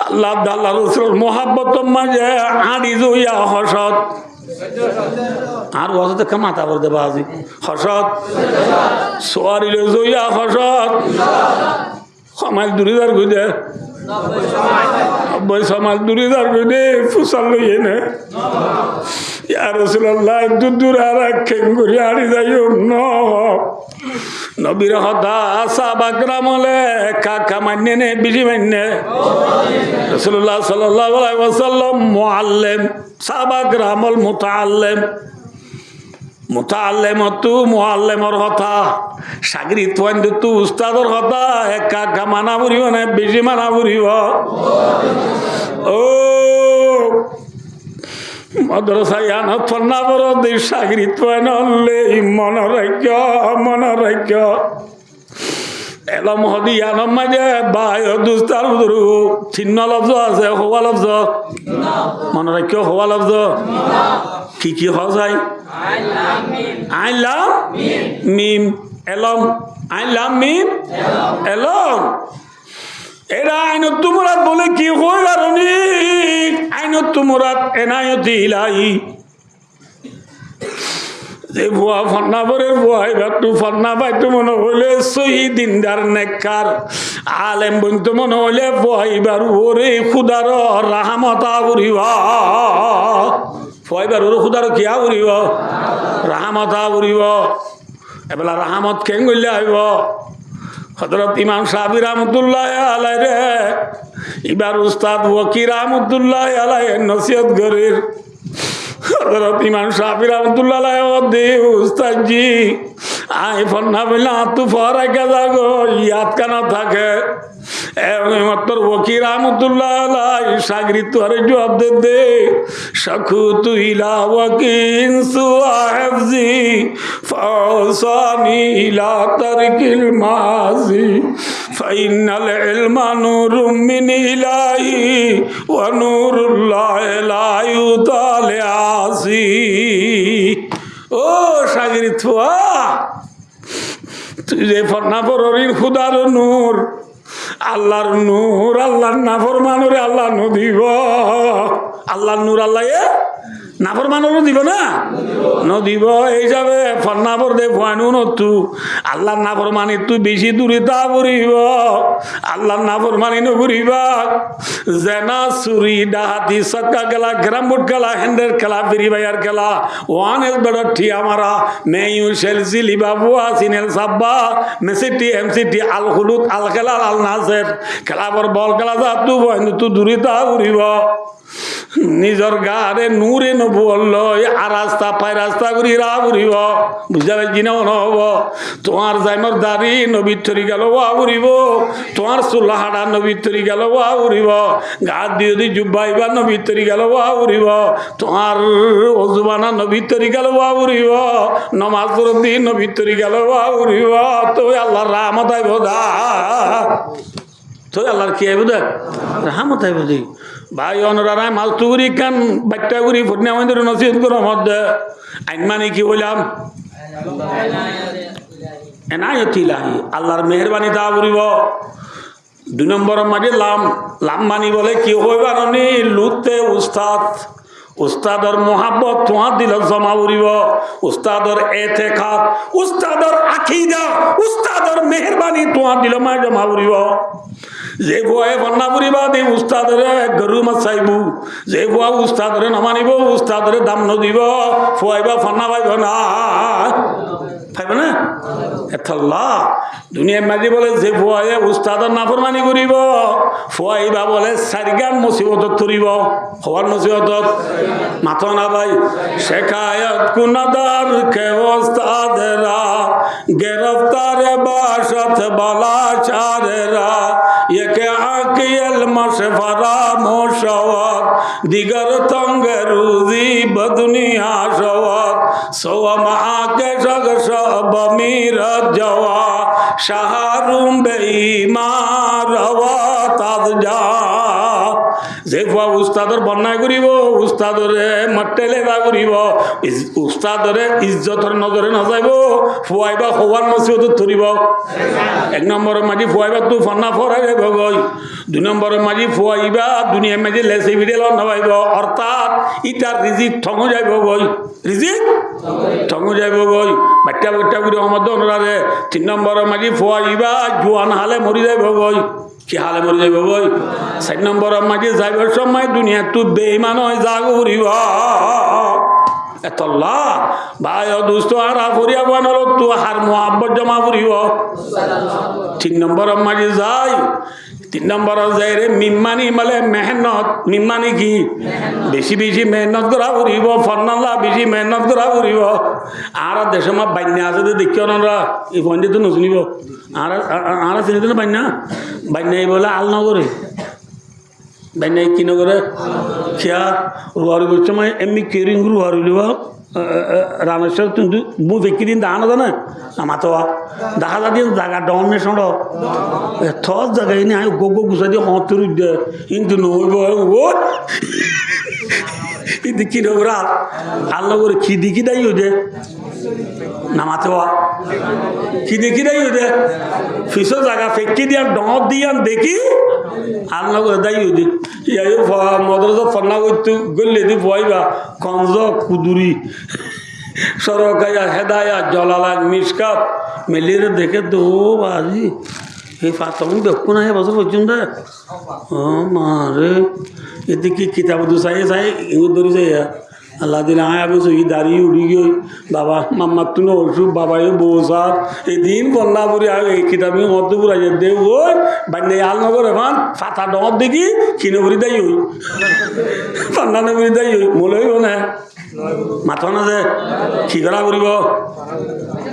আল্লাহ আল্লাহ রাসূল মোহাব্বত মাঝে আড়ি জইয়া হসত আর ওয়াজতে কামাতা বলতে বাজি হসত সোয়ারিলে জইয়া হসত সমাজ দুরিদার গুদে 90 সমাজ দুরিদার গুদে ফুসাল লইয়ে নে ইয়া রাসূলুল্লাহ দুদুর আর কেঙ্গুরি আড়ি যাইও ন নবীর হদা সাহাবা کرامলে কাকা মান্নে নে বিজি মান্নে রাসূলুল্লাহ সাল্লাল্লাহু আলাইহি ওয়াসাল্লাম মুআল্লিম সাহাবা کرامল মুতাআল্লিম মুতাআল্লিমাতু মুআল্লিমর কথা সাগরিত ওয়ান্দু উস্তাদর কথা একা কামানা বুরিব না বেশি মানা বুরিব ও মাদ্রাসা ইয়ানা ফন্না বড় দেশ সাগরিত ওয়ানলে মনোরাজ্য এলম হদিয়ান মাঝে বায় দুস্তার বুদুরু চিহ্ন লফজ আছে হওয়া লফজ মনোরাজ্য হওয়া লফজ কি হওয়া যায় আইলাম মিম এলম আইলাম মিম এলম এরা আইনত তোমরা বলে কি হই পারি আইনত মুরাদ এনায়তি ইলাহি যে বুয়া ফন্নাবরের বুয়া এবার তু ফন্না পাইতো মনে হলে শহীদিনদার নেককার আলেম বন্ধু মনে হলে বুয়া এবার ওরে খুদার রাহমতা উড়িবা এবার ওর খুদার কিয়া উড়িব রাহমতা উড়িব এবেলা রাহমত কেন গলে আইব হযরত ইমাম শাফি রাহমাতুল্লাহ আলাইহি রে এবার উস্তাদ ওয়াকি রাহমাতুল্লাহ আলাইহি নসিহত করেন হযরত ইমাম শাফি রাহমাতুল্লাহ আলাইহি উস্তাদ জি আই ফন্না বলা তু ফরা কাজা গো ইয়াদ কানা থাকে মাত্র ওয়াকি রাহমাতুল্লাহ আলাইহি শাগরিদ তোরে জবাব দে শাকুতু ইলা ওয়াকিন সুহাফজি ফাসানি ইলা তারকিল মাজি ফাইনাল ইলমা নূরুম মিন ইলাহি ওয়া নূরুল্লাহ লা ইউতালিআসি ও শাগরিদ ফুয়া তুই যে ফরনাফরির খুদার নূর আল্লাহর নূর আল্লাহর নাফরমানরে আল্লাহ নদিব আল্লাহর নূর আল্লাহ নাফরমানরও দিব না নদিব এই যাবে ফরনাফর দে ভয়ানু নতু আল্লাহর নাফরমানি তুই বেশি দূরে তা করিব আল্লাহর নাফরমানি নকরিবা জেনা চুরি ডাহাতি সক্কা খেলা গ্রাম বুট খেলা হেন্ডের খেলা ফিরি ভাইয়ার খেলা ওয়ান এস বেড়ার ঠিয়া মারা মেয়ু সেলসি লিবাবু আসিনেল সাব্বা মেসিটি এমসিটি আল হুলুত আল খেলা আল নাসের খেলাবর বল খেলা যা তু বন্ধু তু দূরে তা করিব নিজর গারে নূরে নবুল আর রাস্তা পাই রাস্তা ঘুরি রা ঘুরিব বুঝা পাইছি না হব তোমার জাইমর দাড়ি নবীর তরি গেল ওয়া ঘুরিব তোমার চুল্লাহাড়া নবীর তরি গেল ওয়া ঘুরিব গা দিয়ে দি জুব্বাইবা নবীর তরি গেল ওয়া ঘুরিব তোমার অজুবানা নবীর তরি গেল ওয়া ঘুরিব নমাজ পড়ি নবীর তরি গেল ওয়া ঘুরিব তো আল্লাহর রহমত আইব দা তো আল্লাহর কি আইব দেখ রহমত আইব দি ভাই অনরারায় মাল তুগুরি কান বাচ্চা গুড়ি ফুটনে আমাদের নসিহত করো মধ্যে আইন মানে কি বললাম এনায়তি ইলাহি আল্লাহর মেহরবানি তা করিব 2 নম্বর মাঝে লাম লাম মানি বলে কি হইবার নি লুতে উস্তাদ উস্তাদর মোহাব্বত তোমার দিল জমা উড়িব উস্তাদর এতেকাদ উস্তাদর আকীদা উস্তাদর মেহরবানি তোমার দিল মা জমা উড়িব যে ভয়ে বন্যা পুরিবা দে উস্তাদরে গরু মাছাইবু যে ভুয়া উস্তাদরে নমানিব উস্তাদরে দাম নদিব ফুয়াইবা ফন্না পাইব না পাইব না এথাল্লা দুনিয়ার মাঝে বলে যে ফুয়াইয়ে উস্তাদর নাফরমানি করিব ফুয়াইবা বলে সারিগান মুসিবতত ধরিব হওয়ার মুসিবতত মাথা না ভাই শেখায়ত কুনাদার কে উস্তাদরা গেরফতারে বাসত বালাচারেরা ये क्या आकियल मशफरामोश शवत दिगर तंग रूजी बदुनिया शवत सोम आके शग शब मीरत जवा शहरुम बेईमान रवत अदजा যেফা উস্তাদর বন্যায় করিব উস্তাদরে মটেলে দা করিব উস্তাদরে ইজ্জতর নজরে নজাইব ফুয়াইবা হওয়ার নসিহত ধরিব 1 নম্বরের মাঝি ফুয়াইবা তু ফন্না ফরাই যাইব গই 2 নম্বরের মাঝি ফুয়াইবা দুনিয়ার মাঝে লেসে ভিডিও নবাইব অর্থাৎ ইটার রিজিক ঠঙ্গ যাইব গই রিজিক ঠঙ্গ যাইব গই বাচ্চা বাচ্চা করে আমার অনুরাধে 3 নম্বরের মাঝি ফুয়াইবা জোয়ান হালে মরি যাইব গই কি হালে মরি যাইব গই 4 নম্বরের মাঝে যাইবার সময় দুনিয়া তু বেঈমান হয়ে জাগ উড়িব এতল্লা ভাই দুস্থ আর ফুরিয়া বানল তু হার মোহাব্বত জমা ফুরিব 3 নম্বরের মাঝে যাই 3 নম্বরের যাই রে মিম্মানি মানে মেহনত মিম্মানি কি বেশি বেশি মেহনত করা ফুরিব ফন্নাল্লা বেশি মেহনত করা ফুরিব আর দেশে মা বান্যা আছে দেখিও না এই পয়েন্টে তো নশুনিব আর চিনি তো বান্যা বান্যাই বলে আল নগরে বান্যাই কি নগরে খেয়া রুয়ারি করছে মানে এমনি কেরিং রুয়ারি লিবা রামেশ্বর কিন্তু মু দেখি দিন দেখা না জানে মাতোয়া দেখা যা দিন জায়গা ডনে সড় থর জায়গায় নি আমি গোগো গুছা দিয়ে হতর দে কিন্তু নইব ও কি নগর আল্লাহ করে কি দেখি দাই দে নামাতোয়া কি দেখি দাই দে ফিসো জায়গা ফেঁকি দিয়া ডর দিয়ান দেখি আর না করে দায়ী হইদি ইয়াই মদ্রাসা ফন্না করতে গলে দি বইবা কঞ্জ কুদুরি সরকায়া হেদায়া জলালা মিসকাত মেলিয়ে দেখে তো বাজি এই ফাতম দেখো না বছর পর্যন্ত ও মারে এদিকে কিতাব দু চাই চাই ধরি যাই আল্লাহ দিন আয় আগে সই দাঁড়িয়ে উড়ি গই বাবা মাম্মা তুনো ওষু বাবাই বউ সার এই দিন বন্যা বুড়ি আগে এই কিতাবি মধ্য বুড়াই দেব ওই বান্নে আল নগর এখন ফাতা ডর দেখি কিনে বুড়ি দাই হই পান্ডানে বুড়ি দাই হই মলে হইব না মাথা না যে কি করা করিব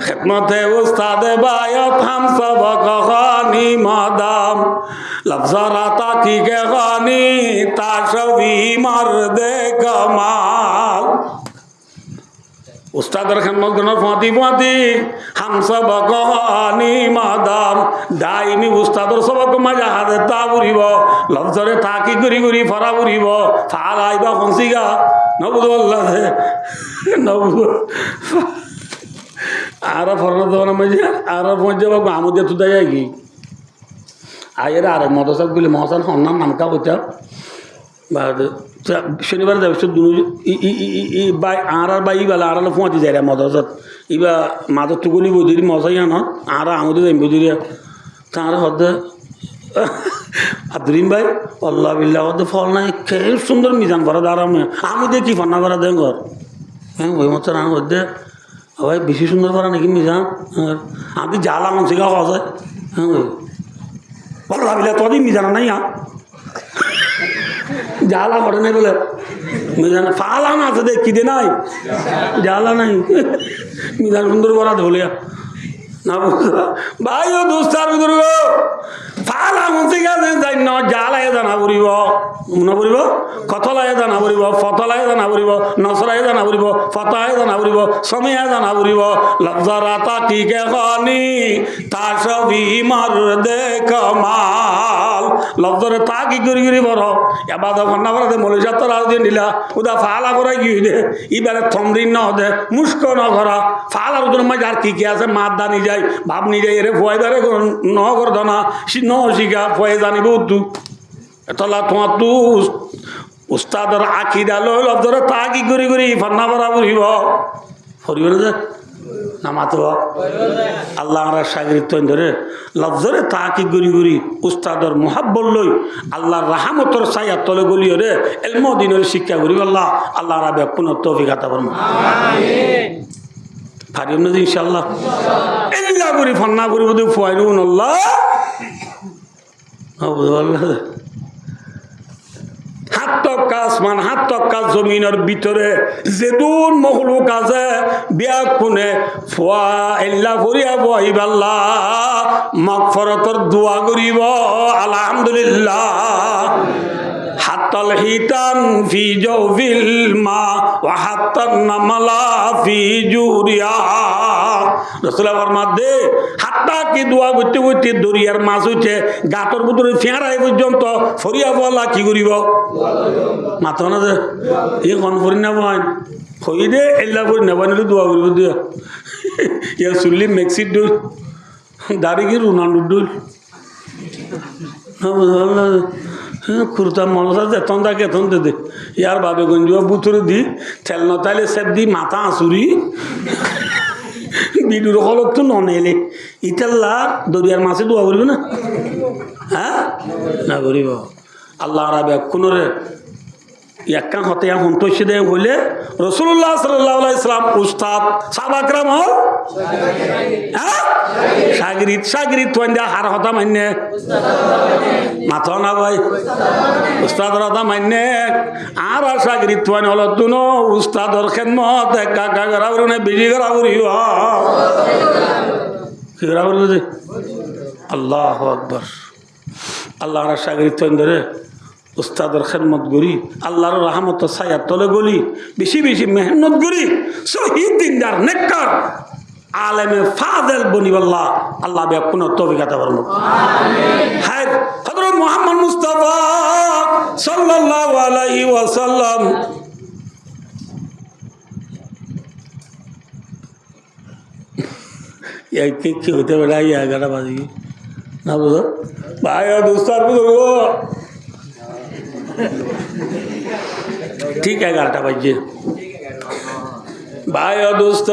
খেদমতে উস্তাদে বায়ত হাম সবক খানি মাদাম লফজরাতা কি কে খানি তাশবি মারদে কমাল উস্তাদের খেদমত গণ ফাঁতি ফাঁতি হাম সবক খানি মাদাম দাইমি উস্তাদর সবক মাজা হাতে তা বুড়িব লফজরে তাকি গুরি গুরি ফরা বুড়িব ফাল আইবা ফংসিগা নবুদ আল্লাহ নবুদ আর ফরনা দেওয়ার মাঝে আর পৌঁছে বাবু আমাদের তো দেয় কি আয়ের আর মদসাক বলে মহাসান সন্ন্যান নামকা বইটা বা শনিবার যাবে বাই আর বাই বেলা আর পৌঁছে যায় মদসাত ইবা মাদর টুকুনি বুঝি মজাই আন আর আমাদের যাই বুঝি তার হদে আদরিন ভাই আল্লাহ বিল্লাহ হদে ফল নাই খেয়ে সুন্দর মিজান ভরা দাঁড়াম আমি দিয়ে কি ফান্না ভরা দেন ঘর হ্যাঁ ওই মতো রান হদে ভাই বেশি সুন্দর করা নাকি মিজান আমি জ্বালা মানসি খাওয়া যায় হ্যাঁ ভালো ভাবিলে তদিন মিজান নাই জ্বালা করে নাই বলে মিজান ফালান আছে দেখ কি দে নাই জ্বালা নাই মিজান সুন্দর করা ধলিয়া না ভাই ও দোস্তার ভিতর ফালা মনসি গেছে যাই ন জ্বালায় জানা পড়িব মনে পড়িব কথলায় জানা পড়িব ফতলায় জানা পড়িব নসরায় জানা পড়িব ফতায় জানা পড়িব সময়ে জানা পড়িব লফজরাতা টিকে খানি তাশবি মারদে কমাল লফজরে তা কি করি করি বড় এবার ফন্না বড় মলি সাত্তর আজ দিয়ে নিলা ওদা ফালা করে কি দে ইবারে থমরিন ন দে মুস্ক ন করা ফালার ওদের মাঝে আর কি আছে মাদ্দা নি যায় ভাব নি যায় এরে ফয়দারে ন কর দনা ন শিখা ফয়ে জানিব তু এতলা তোমার তু উস্তাদর আখি ডালো লফজরে তা কি করি করি ফান্না বড়া বুড়িব ফরিব না যে না মাতব আল্লাহ আমরা সাগরিত ধরে লফজরে তা কি গরি গরি উস্তাদর মোহাব্বল লই আল্লাহর রাহামতর ছায়া তলে গলি রে এলম দিনের শিক্ষা করি আল্লাহ আল্লাহ রাবে পুনঃ তৌফিক আতা ফরমা আমিন পারিম না ইনশাআল্লাহ এল্লা করি ফান্না করি বদে ফুয়াইনুন আল্লাহ আল্লাহ হাত টক্কা আসমান হাত টক্কা জমিনের ভিতরে যেদুন মখলুক আছে বিয়া কোনে ফুয়া এল্লা করিয়া বহিবাল্লাহ মাগফিরাতর দোয়া করিব আলহামদুলিল্লাহ হাত্তাল হিতান ফি জাওফিল মা ওয়া হাত্তান নামালা ফি জুরিয়া রাসূলুল্লাহর মধ্যে হাত্তা কি দোয়া করতে করতে দরিয়ার মাছ হইছে গাতর ভিতরে ফেরাই পর্যন্ত ফরিয়া বলা কি করিব মাথা না যে এই কোন ফরি না ভাই কই দে এল্লা করে নেবানিলে দোয়া করিব দিয়া ইয়া সুল্লি মেক্সিড দু দাড়ি কি রুনান্ডু দু আল্লাহ খুরতা মনসা যেতন থাকে এতন দে ইয়ার বাবে গঞ্জ বুথরে দি তেল নতাইলে সেপ দি মাথা আঁচুরি বিডুর হলক তো ননেলে ইতাল্লা দরিয়ার মাছে দোয়া করিব না হ্যাঁ না করিব আল্লাহ রাবে কোনরে একা হতে সন্তোষ দে হইলে রাসূলুল্লাহ সাল্লাল্লাহু আলাইহি সাল্লাম উস্তাদ সাহাবাকরাম হল হ্যাঁ সাগরিত সাগরিত তোন্দা হার হতা মান্নে মাথা না ভাই উস্তাদর হতা মান্নে আর সাগরিত তোন হল তুনো উস্তাদর খেদমত একা একা করা বলে বেশি করা বলিব কি করা বলবো যে আল্লাহু আকবার আল্লাহর সাগরিত তোন ধরে উস্তাদর খেদমত করি আল্লাহর রহমত ছায়া তলে গলি বেশি বেশি মেহনত করি শহীদ দিনদার নেককার আলেমে ফাদেল বনিবাল্লাহ আল্লাহ বে কোন তৌফিক আতা ফরমাও আমিন হায় হযরত মুহাম্মদ মুস্তাফা সাল্লাল্লাহু আলাইহি ওয়াসাল্লাম কি হতে বেড়া 11 বাজে না বুঝো ভাই দুস্তার বুঝো ঠিক 11টা বাজছে ভাই দুস্ত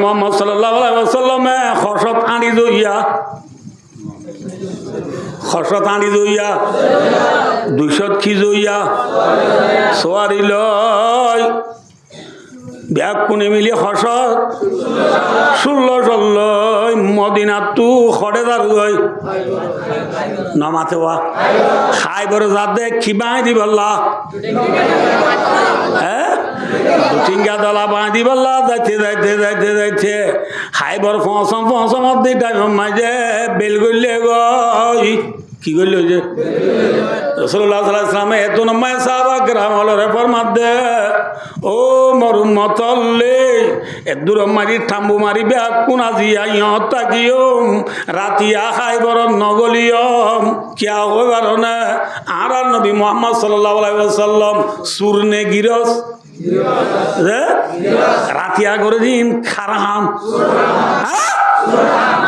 মোহাম্মদ সাল্লাল্লাহু আলাইহি ওয়াসাল্লামে খসত আনি দইয়া 200 কি দইয়া সোয়ারি লয় ব্যাগ কোনে মিলি হসত 16 মদিনা তু খড়ে দার গই নমাতে ওয়া খাই বড় যাদে খিবাই দি বললা হ্যাঁ দুটিঙ্গা দলা বাঁধি বললা যাইতে খাই বড় ফসম অব্দি টাইম মাঝে বেল গইলে গই কি করল যে রাসূলুল্লাহ সাল্লাল্লাহু আলাইহি ওয়াসাল্লাম এত নমায় সাহাবা کرام হলরে ফরমাদে ও মরুম মতল্লে এদুর মারি ঠাম্বু মারি ব্যাগ কোন আজিয়া ইয়তা কিয়ম রাতিয়া খাই বড় নগলিয়ম কিয়া হইবার না আর নবী মুহাম্মদ সাল্লাল্লাহু আলাইহি ওয়াসাল্লাম সুরনে গিরস রাতিয়া করে দিন খারাহাম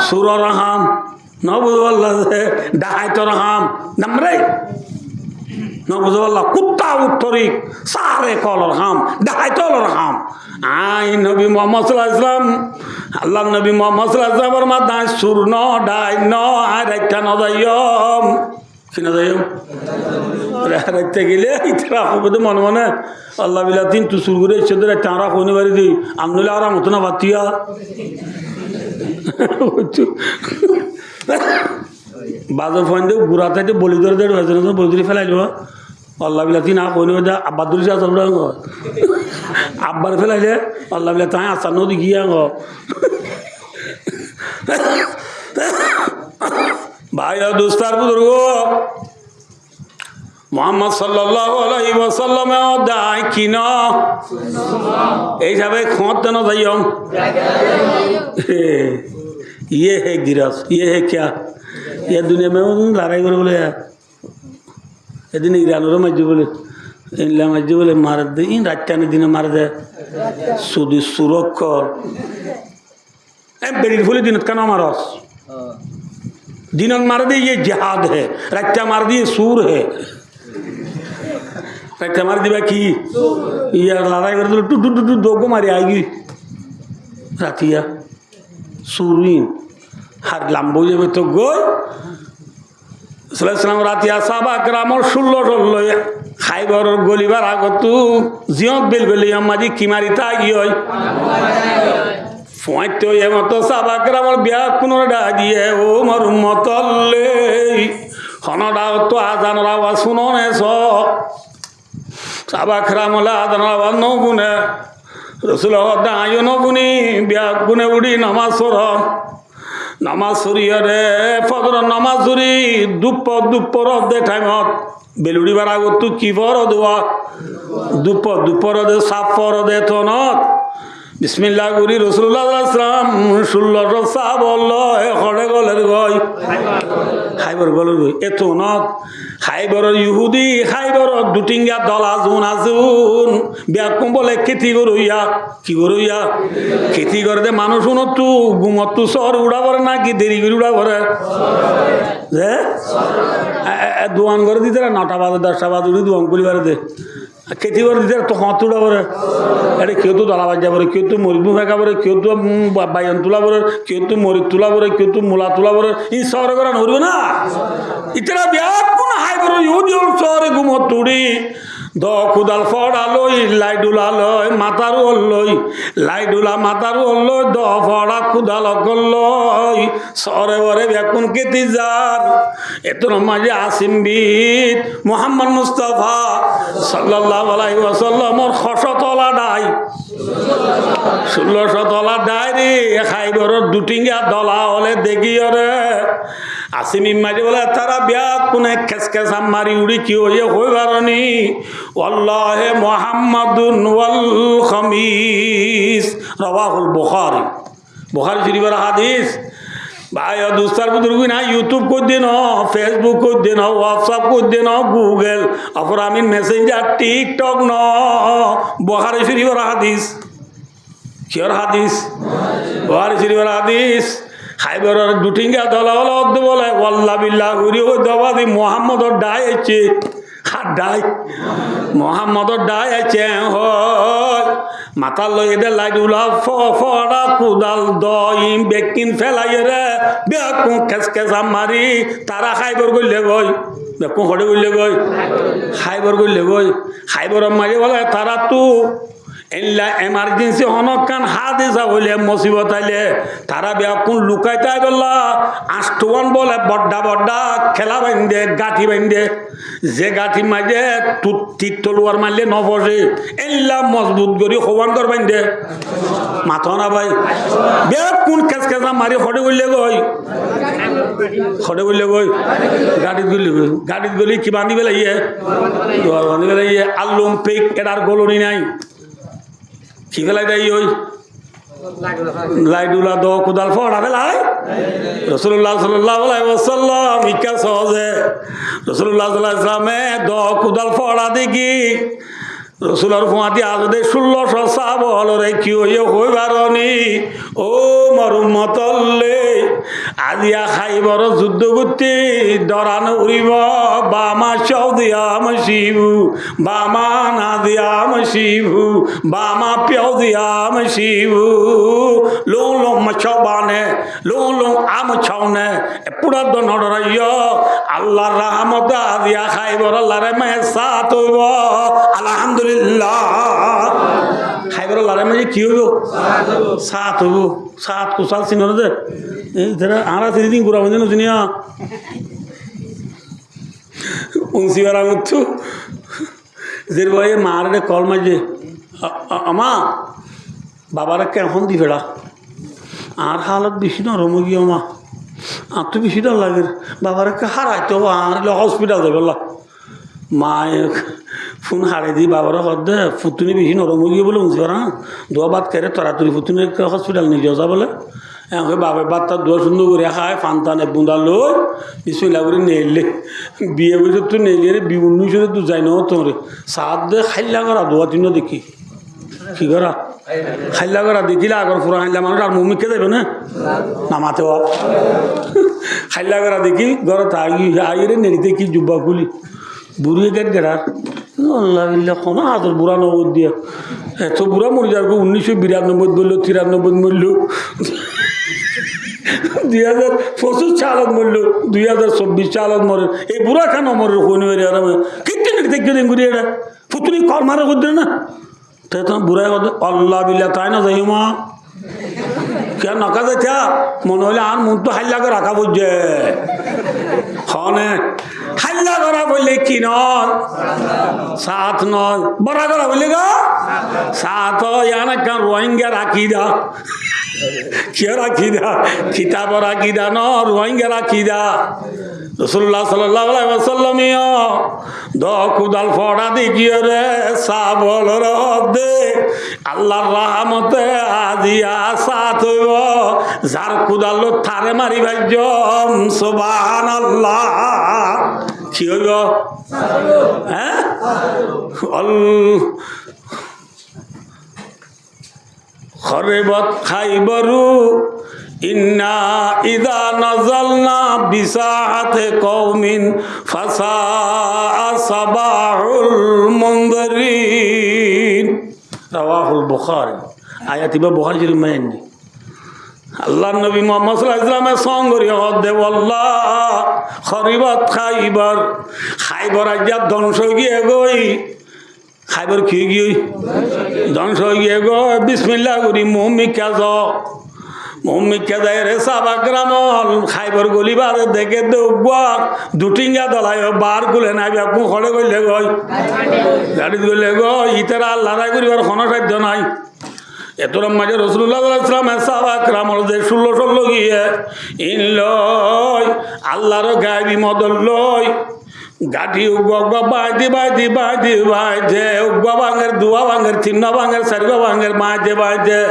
সুররাহাম নবুল্লাহ ডাহাইতরহাম নামরে নবুল্লাহ কুত্তা উত্তরিক সারে কলর হাম ডাহাইতলর হাম আই নবী মুহাম্মদ সাল্লাল্লাহু আলাইহি ওয়াসাল্লাম আল্লাহ নবী মুহাম্মদ সাল্লাল্লাহু আলাইহি ওয়াসাল্লাম মাদায় সুর ন ডাই ন আর একটা ন যাইম কি না যাইম রাখতে গেলে ইতরা হবে মনে মনে আল্লাহ বিলা তিন তু সুর করে ইচ্ছে ধরে টাঁড়া কোনে বাড়ি দিই আমনুল্লাহ আর মতো না বাতিয়া বাজার ফোন দিয়ে গুড়া থাকতে বলি ধরে দেড় হয়েছে না বলি ধরে ফেলাই দেবো আল্লাহ বিলা তিন কোনে বাড়ি আব্বা ধরে যা সব আব্বার ফেলাইলে আল্লাহ বিলা তাই আসার নদী গিয়া গো ভাই দোস্তার বুজুর্গ মোহাম্মদ সাল্লাল্লাহু আলাইহি ওয়াসাল্লামে দায় কিন এইভাবে খোঁত দেন যাইম ये है गिरस ये है क्या ये दुनिया में लड़ाई করে বলে এদিন ইরানের মাঝে বলে ইনলা মাঝে বলে মার দে ইন রাতটানে দিনে মার দে সুদি সুরক্ষর বেরির ফুলে দিনত কেন মারস दिनक मार दे ये जिहाद है रक्षा मार दिए सूर है रक्षा मार दिया कि यार लड़ाई कर दो टू टू टू दो को मारी आएगी रातिया सूरीन हर लंबो जब तो गो सलाम रातिया साहबा करामर 16 खाइबर और गोलीबार आगत जियत बेल बेल माजी की मारी तागी होय ফোঁয়াইতে ওই মতো সাবাকের আমার বিয়া কোনো ডা দিয়ে ও আমার মতলে হনডা তো আজানোর আওয়াজ শুনো নে সাবাখরা মলে আজানোর আওয়াজ নগুনে রসুল দাঁড়িয়ে নগুনি বিয়া গুনে উড়ি নামাজ সর নামাজ সরিয়ে রে ফজর নামাজ সরি দুপর দে টাইমত বেলুড়িবার আগত তুই কি ফর দেওয়া দুপর দে সাপ ফর দে তনত বিসমিল্লাহ গুরি রাসূলুল্লাহ সাল্লাল্লাহু আলাইহি ওয়াসাল্লাম 16 সাহাব বললো এখড়ে গলের গই খাইবর গলের গই এত নত খাইবর ইহুদি খাইবর দুটিঙ্গা দলা জুন আজুন ব্যাকুম বলে খেতি গরুইয়া কি গরুইয়া খেতি করে দে মানুষ উনতু গুমতু সর উড়াবর না কি দেরি করে উড়াবর যে দোয়ান করে দিতে 9টা বাজে 10টা বাজে উড়ি দোয়ান করিবার দে খেতি করে দিতে তো হাত তুলা পরে এটা কেউ তো দলা বাজা পরে কেউ তো মরিবু ফেঁকা পরে কেউ তো বাইন তোলা পরে কেউ তো মরিচ তোলা পরে কেউ তো মূলা তোলা পরে এই শহরে করা নড়বে না ইতরা ব্যাগ কোন হাই বড় ইহুদি শহরে ঘুমত তুড়ি দ খুদাল ফড়ালই লাইডুলালই মাতারু হলই লাইডুলা মাতারু হলই দ ফড়া খুদাল অকলই সরে বরে ব্যাকুন কেতি যার এত মাঝে আসিম বিদ মুহাম্মদ মুস্তাফা সাল্লাল্লাহু আলাইহি ওয়াসাল্লামর খসতলা ডাই 1600 তলা ডাই রে খাইবর দুটিঙ্গা দলা হলে দেখিও রে আসিম মাঝে বলে তারা ব্যাগ কোনে খেসখেস মারি উড়ি কি হয়ে হইবারনি ওয়াল্লাহি মুহাম্মাদুন ওয়াল খামিস রাওয়াহুল বুখারী শরীফের হাদিস ভাই দুস্তার বুজুর্গ না ইউটিউব কই দেন ফেসবুক কই দেন হোয়াটসঅ্যাপ কই দেন গুগল অপর আমি মেসেঞ্জার টিকটক ন বুখারী শরীফের হাদিস কির হাদিস বুখারী শরীফের হাদিস খাইবরের দুটিঙ্গা দলা হলো বলে ওয়াল্লা বিল্লাহ উরি ও দবাদি মোহাম্মদর ডাই আছে আর ডাই মোহাম্মদর ডাই আছে হয় মাথার লই এদের লাইট উলা ফড়া কুদাল দইম বেকিন ফেলাই রে বেকুঁ খেস খেস মারি তারা খাইবর করলে গই বেকুঁ হড়ে করলে গই খাইবর করলে গই খাইবর মারি বলে তারা তো এলা এমার্জেন্সি হনকান হাদিসা হইলে মুসিবত আইলে তারা বেকুন লুকাইতে বললা আষ্টওয়ান বলে বড্ডা বড্ডা খেলা বাইন্দে গাঠি বাইন্দে যে গাঠি মাইদে তীর তলুয়ার মারলে নবসে এলা মজবুত করি হবান কর বাইন্দে মাথা না ভাই বেকুন খেস খেসা মারি হটে করলে গই হটে করলে গই গাড়িত গলি কি বান্ধি পেলাই বান্ধি পেলাই আল্লুম পেক এটার গলনি নাই কি ফেলাই দেয় ওই লাইডুলা দ কুদাল ফড়া ফেলাই রসুল্লাহ সাল্লাম ইকা সহজে রসুল্লাহ সাল্লামে দ কুদাল ফড়া দেখি রসুলার ফুয়াতি আজদে 1600 সাবল রে কি হইবারনি ও মরুমতল্লে আজিয়া খাইবর যুদ্ধ করতে দরান উড়িব বামা চৌদিয়াম শিবু বামা নাদিয়াম শিবু বামা পেউদিয়াম শিবু লো লো মছবানে লো লো আম ছাউনে পুরা দ নড়াইয় আল্লাহর রহমত আজিয়া খাইবর আল্লাহরে মে সাথ হইব আলহামদুলিল্লাহ খাইবর আল্লাহরে মে কি হইব সাথ হইব সাত কুশাল চিনো যে ধরা আরা তিন ঘুরা বুঝে না উনসিবার আমুচ্ছু যে ভাই মারে কল মাঝে আমা বাবারা কেমন দি ফেরা আর হালত বেশি নরম গিয়ে মা আর তো বেশি ডর লাগে বাবারা হারাইতে হবো আর হসপিটাল যাবে মায়ে ফোন হারাই দি বাবারা হদে ফুতুনি বেশি নরম গিয়ে বলে উনসিবার হ্যাঁ দোয়া বাদ করে তরাতরি ফুতুনি হসপিটাল নিয়ে যাওয়া বলে এখন বাবার বাচ্চা দোয়া সুন্দর করে খায় ফান্তানে বুঁদা লই বিসমিল্লাহ করে নেইলে বিয়ে বছর তো নেইলে রে 19 তো যাই না তোরে সাত দে খাইলা করা দোয়া তিন দেখি কি করা খাইলা করা দেখিলে আগর ফুরা খাইলা মানুষ আর মমিকে যাবে না নামাতে খাইলা করা দেখি ঘরে আইরে নেড়িতে কি জুব্বা খুলি বুড়িয়ে গেট গেড়ার আল্লাহ কোনো হাতের বুড়া নগদ দিয়া এত বুড়া মরে যার 1992 বললো 93 মরল 2025 চালত মরল 2024 চালত মরে এই বুড়া কেন মরে কোন কিনতে দেখতে দিন ঘুরিয়ে এটা ফুতুনি কল মারা করতে না তাই তোমার বুড়াই আল্লাহ বিল্লা তাই না যাই মা কে নকা যাইছা মনে হলে আর মন তো হাল্লা করে রাখা বুঝছে হনে হাল্লা করা বললে কি নয় সাত নয় বড়া করা বললে গা সাত ইয়ানা কেন রোহিঙ্গা রাখি দা কে রাখি দা কিতাব রাখি দা ন রোহিঙ্গা রাখি দা রসুল্লাহ সাল্লাল্লাহু আলাইহি ওয়াসাল্লাম দ কুদাল ফড়া দেখিয়ে রে সাবল রদে আল্লাহর রহমতে আজিয়া সাথ হইব যার কুদাল থারে মারি ভাইজম সুবহানাল্লাহ কি হইব হ্যাঁ খরেবত খাইবরু ইন্না ইদা নাজালনা বিসাহাতে কওমিন ফাসা সাবাহুল মুনদিরিন রাওয়াহুল বুখারী আয়াত ইবা বুখারী শরীফ মাইনি আল্লাহর নবী মুহাম্মদ সাল্লাল্লাহু আলাইহি ওয়াসাল্লামের সঙ্গরি হদে আল্লাহ খরিবাত খাইবার খাইবার আজ্জা ধ্বংস গিয়ে গই খাইবার কি গিয়ে ধ্বংস গিয়ে গো বিসমিল্লাহ করি মুমিকা যাও মুমিকা যায় রে সাবাগ্রামল খাইবার গলিবার দেখে দেউবা দুটিঙ্গা দলায় বার গুলে নাই আপু খড়ে গইলে গই গাড়িত গইলে গো ইতারা আল্লাহ রাই করিবার কোনো সাধ্য নাই এতর মাঝে রসুল্লাহ সাল্লাল্লাহু সাহাবাকরামল যে 16 গিয়ে ইন লয় আল্লাহর গায়বী মদল লয় গাঠি উগবা বাইদি বাইদি বাইদি বাইদে উগবা ভাঙের দুয়া ভাঙের তিন্না ভাঙের চারিগা ভাঙের মাঝে বাইদে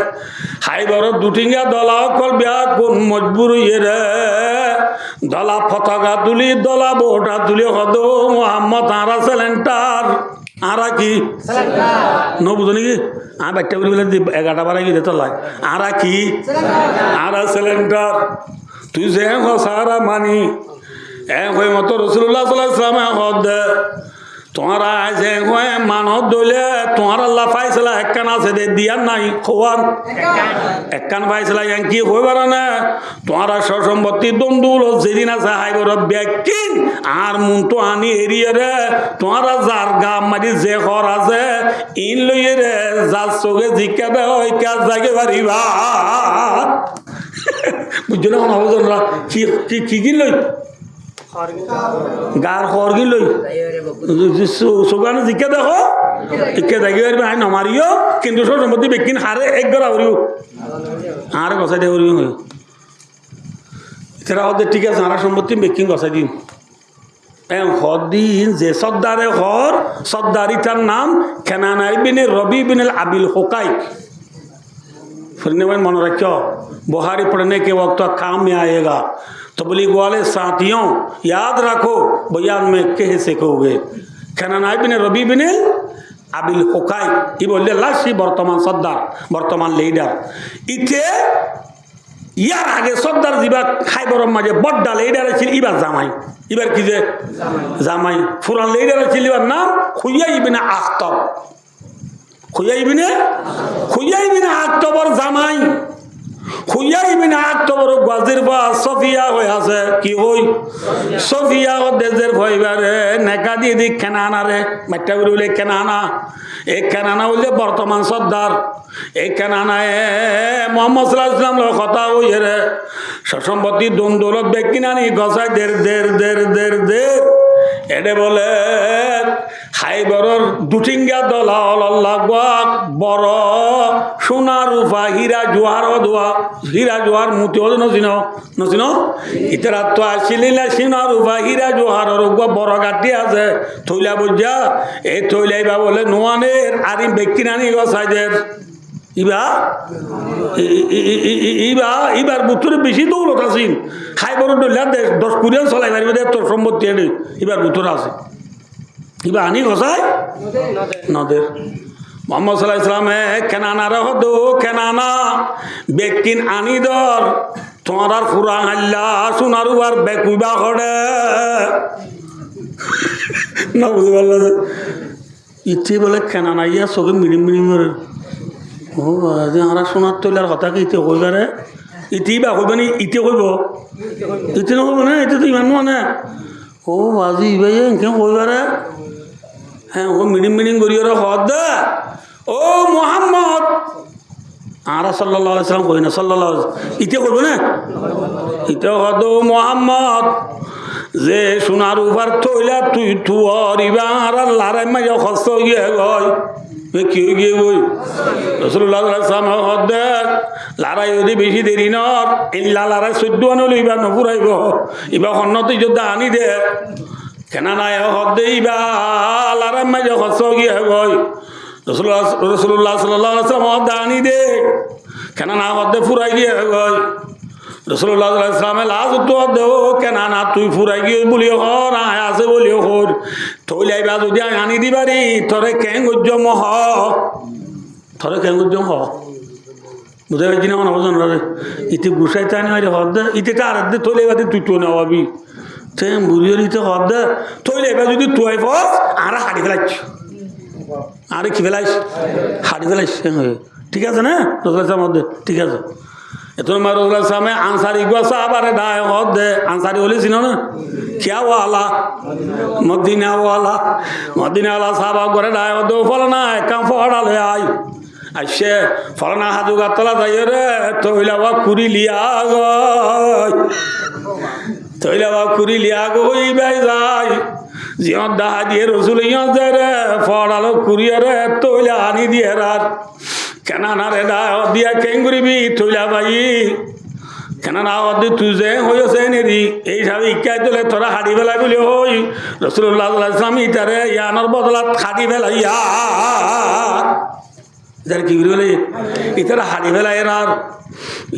হাই বড় দুটিঙ্গা দলা কল বিয়া কোন মজবুর রে দলা পতাকা তুলি দলা বোটা তুলি হদ মোহাম্মদ আরা সেলেন্টার আরা কি ন বুঝো নাকি বাচ্চা করে বলে 11টা বারে গিয়ে তো লাই আরা কি আরা সিলিন্ডার তুই যে সারা মানি হয়ে মতো রসুল্লাহ সাল্লামে হদ তোমারা যে হয়ে মানত দইলে তোমার আল্লাহ পাইছিলা একখান আছে দে দিয়ার নাই খোয়ার একখান পাইছিলা কি হইবার না তোমারা সসম্পত্তি দন্দুল যেদিন আছে হাইবর ব্যাকিন আর মন তো আনি এরিয়ে রে তোমারা যার গা মারি যে ঘর আছে ইন লইয়ে রে যার চোখে জিজ্ঞা দেয় ওই কাজ জাগে পারিবা বুঝছো না কোনো অবজনরা কি কি লই গার খর কি লই চোখানে জিজ্ঞা দেখো জিজ্ঞা দেখি পারবে আই নমারিও কিন্তু সম্পত্তি বেকিন হারে এক গড়া করিও আর গছাই দিয়ে করিও এছাড়া ওদের ঠিক আছে আর সম্পত্তি বেকিন গছাই দিও দিন যে সর্দারে হর সর্দারিটার নাম কেনানাই বিনে রবি বিনেল আবিল হোকাইক फिरने में मन रखो बुहारी पढ़ने के वक्त काम में आएगा तबलीग वाले साथियों याद रखो बयान में कह सकोगे केनानाई बिन रबी बिन আবিল হোকাই ই বললে লাশি বর্তমান সর্দার বর্তমান লিডার ইতে ইয়ার আগে সর্দার যিবা খাইবরম মাঝে বড্ডা লিডার ছিল ইবার জামাই এবার কি যে জামাই ফুরান লিডার ছিল ইবার নাম খুইয়াই বিন আখতাব খুইয়াই বিনে আক্টোবর জামাই খুইয়াই বিনে আক্টোবর গাজির বা সফিয়া হয়ে আছে কি হই সফিয়া ও দেশের ভয়বারে নেকা দিয়ে দিক কেনানা রে মাইটা বলে কেনানা এই কেনানা হইলে বর্তমান সর্দার এই কেনানায় মোহাম্মদ সাল্লাল্লাহু আলাইহি ওয়াসাল্লাম কথা হইয়ে রে সসম্পত্তি দন্দৌলত ব্যক্তি নানি গছাই দের এডে বলে হাইবরর দুটিঙ্গা দলা অল্লাহ বড় সোনা রূপা হীরা জোয়ার মুতি নচিন ইতারা তো আসিলি না সোনা রূপা হীরা জোয়ারর বড় গাঁটি আছে থইলা বুঝা এই থইলাইবা বলে নোয়ানের আরিম ব্যক্তি নানি গছাইদের ইবার বুতুরে বেশি দৌলত আছিল খাইবর ডলিয়া 10-20 চলাই পারিবে তোর সম্পত্তি এবার বুতুর আছে ইবা আনি গছাই নদের মোহাম্মদ সাল্লাল্লাহু আলাইহি ওয়াসাল্লামে কেনানা রহদ কেনানা বেকিন আনি দর তোমার আর ফুরা আল্লাহ সোনারু আর বেকুইবা করে না বুঝতে পারল ইচ্ছে বলে কেনানা ইয়া চোখে মিড়িম করে ও আমরা সোনার তৈলার কথা কি ইতে কইবারে ইতি বা কইব নি ইতে কইব ইতে নকইব না এটা তো ইমান মানে ও বাজি ইবাই কেউ কইবারে হ্যাঁ ও মিডিং করি ওরা হদ দে ও মোহাম্মদ আর সাল্লাল্লাহু আলাইহি সাল্লাম কই না সাল্লাল্লাহু ইতে কইব না ইতে হদ ও মোহাম্মদ যে সোনার উপর তৈলা তুই তুয়ারিবা আর লারাই মাইয়া খস্ত গিয়ে গয় কি গিয়ে বই রাসূলুল্লাহ সাল্লাল্লাহু আলাইহি ওয়াসাল্লাম হদে লারাই যদি বেশি দেরি নর ইল্লা লারাই 14 আনলো ইবা নপুরাইব ইবা হন্নতি যোদ্ধা আনি দে কেনা নাই হদে ইবা লারাই মাইয়া খস্ত গিয়ে গয় রাসূলুল্লাহ সাল্লাল্লাহু আলাইহি ওয়াসাল্লাম হদে আনি দে কেনা না হদে ফুরাই গিয়ে গয় রাসূলুল্লাহ সাল্লাল্লাহু আলাইহি ওয়াসাল্লাম লাজ তো দেও কেনা না তুই ফুরাই গিয়ে বলিও হর আয় আছে বলিও হর থইলাইবা যদি আনি দিবারি থরে কেং উজ্জম হ থরে কেং উজ্জম হ বুঝে পাইছি না মনে বোঝন রে ইতি গুসাইতে আনি মারি হদ দে ইতে আর দে থইলাইবা তুই তো নেওয়াবি তে মুরিয়র ইতে হদ দে থইলাইবা যদি তুই ফস আর হাড়ি ফেলাইছ আর কি ফেলাইছ হাড়ি ফেলাইছ ঠিক আছে না রাসূলুল্লাহ মধ্যে ঠিক আছে এত মারুল্লাহ সামনে আনসারি গুয়া সাহাবারে দায় হদ দে আনসারি হলে চিনো না क्या वाला मदीना वाला साहबा करे दाय दो फलना काम फड़ा ले आई अच्छे फलना हाथू का तला जाइए रे तोइलावा कुरी लिया गो भाई जाय जियो दाहा दिए रसूल इयो दे रे फड़ालो कुरिया रे तोइला आनी दिए रात केना ना रे दाय दिया केंगुरी भी तोइला भाई কেনা না অদি তুই যে হয়েছে নেরি এইভাবে ইকাই তোলে তোরা হাড়ি ফেলাই বলি হই রাসূলুল্লাহ সাল্লাল্লাহু আলাইহি ওয়াসাল্লাম ইতারে ইয়ানোর বদলাত হাড়ি ফেলাইয়া ইতার কি করি বলে ইতার হাড়ি ফেলা আর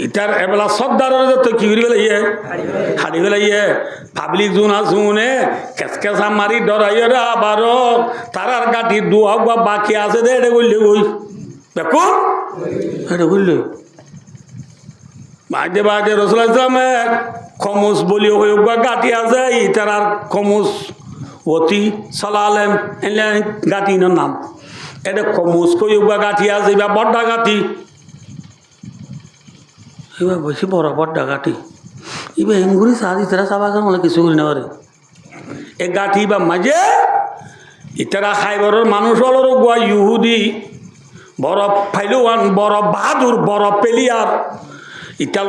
ইতার এবেলা সর্দার তো কি করি বলে হাড়ি ফেলাইয়ে পাবলিক জুন আসুনে কেসকেসা মারি ডরাইয়ে রে আবারও তারার গাঠি দুয়া বাকি আছে দে এটা বললে ওই দেখো এটা বললে বাজে বাজে রসুল ইসলামের খমুস বলি ওই গাঠি আছে ইতার আর খমুস অতি সালালেম এলে গাঠি নাম এটা খমুস কই গাঠি আছে এবার বড্ডা গাঠি এবার বেশি বড় বড্ডা গাঠি এবার হেমগুড়ি সাদি তারা সাবাগান বলে কিছু করি না পারে এ গাঠি বা মাঝে ইতারা খাইবরের মানুষ হল গোয়া ইহুদি বড় ফাইলুয়ান বড় বাহাদুর বড় পেলিয়ার ইটার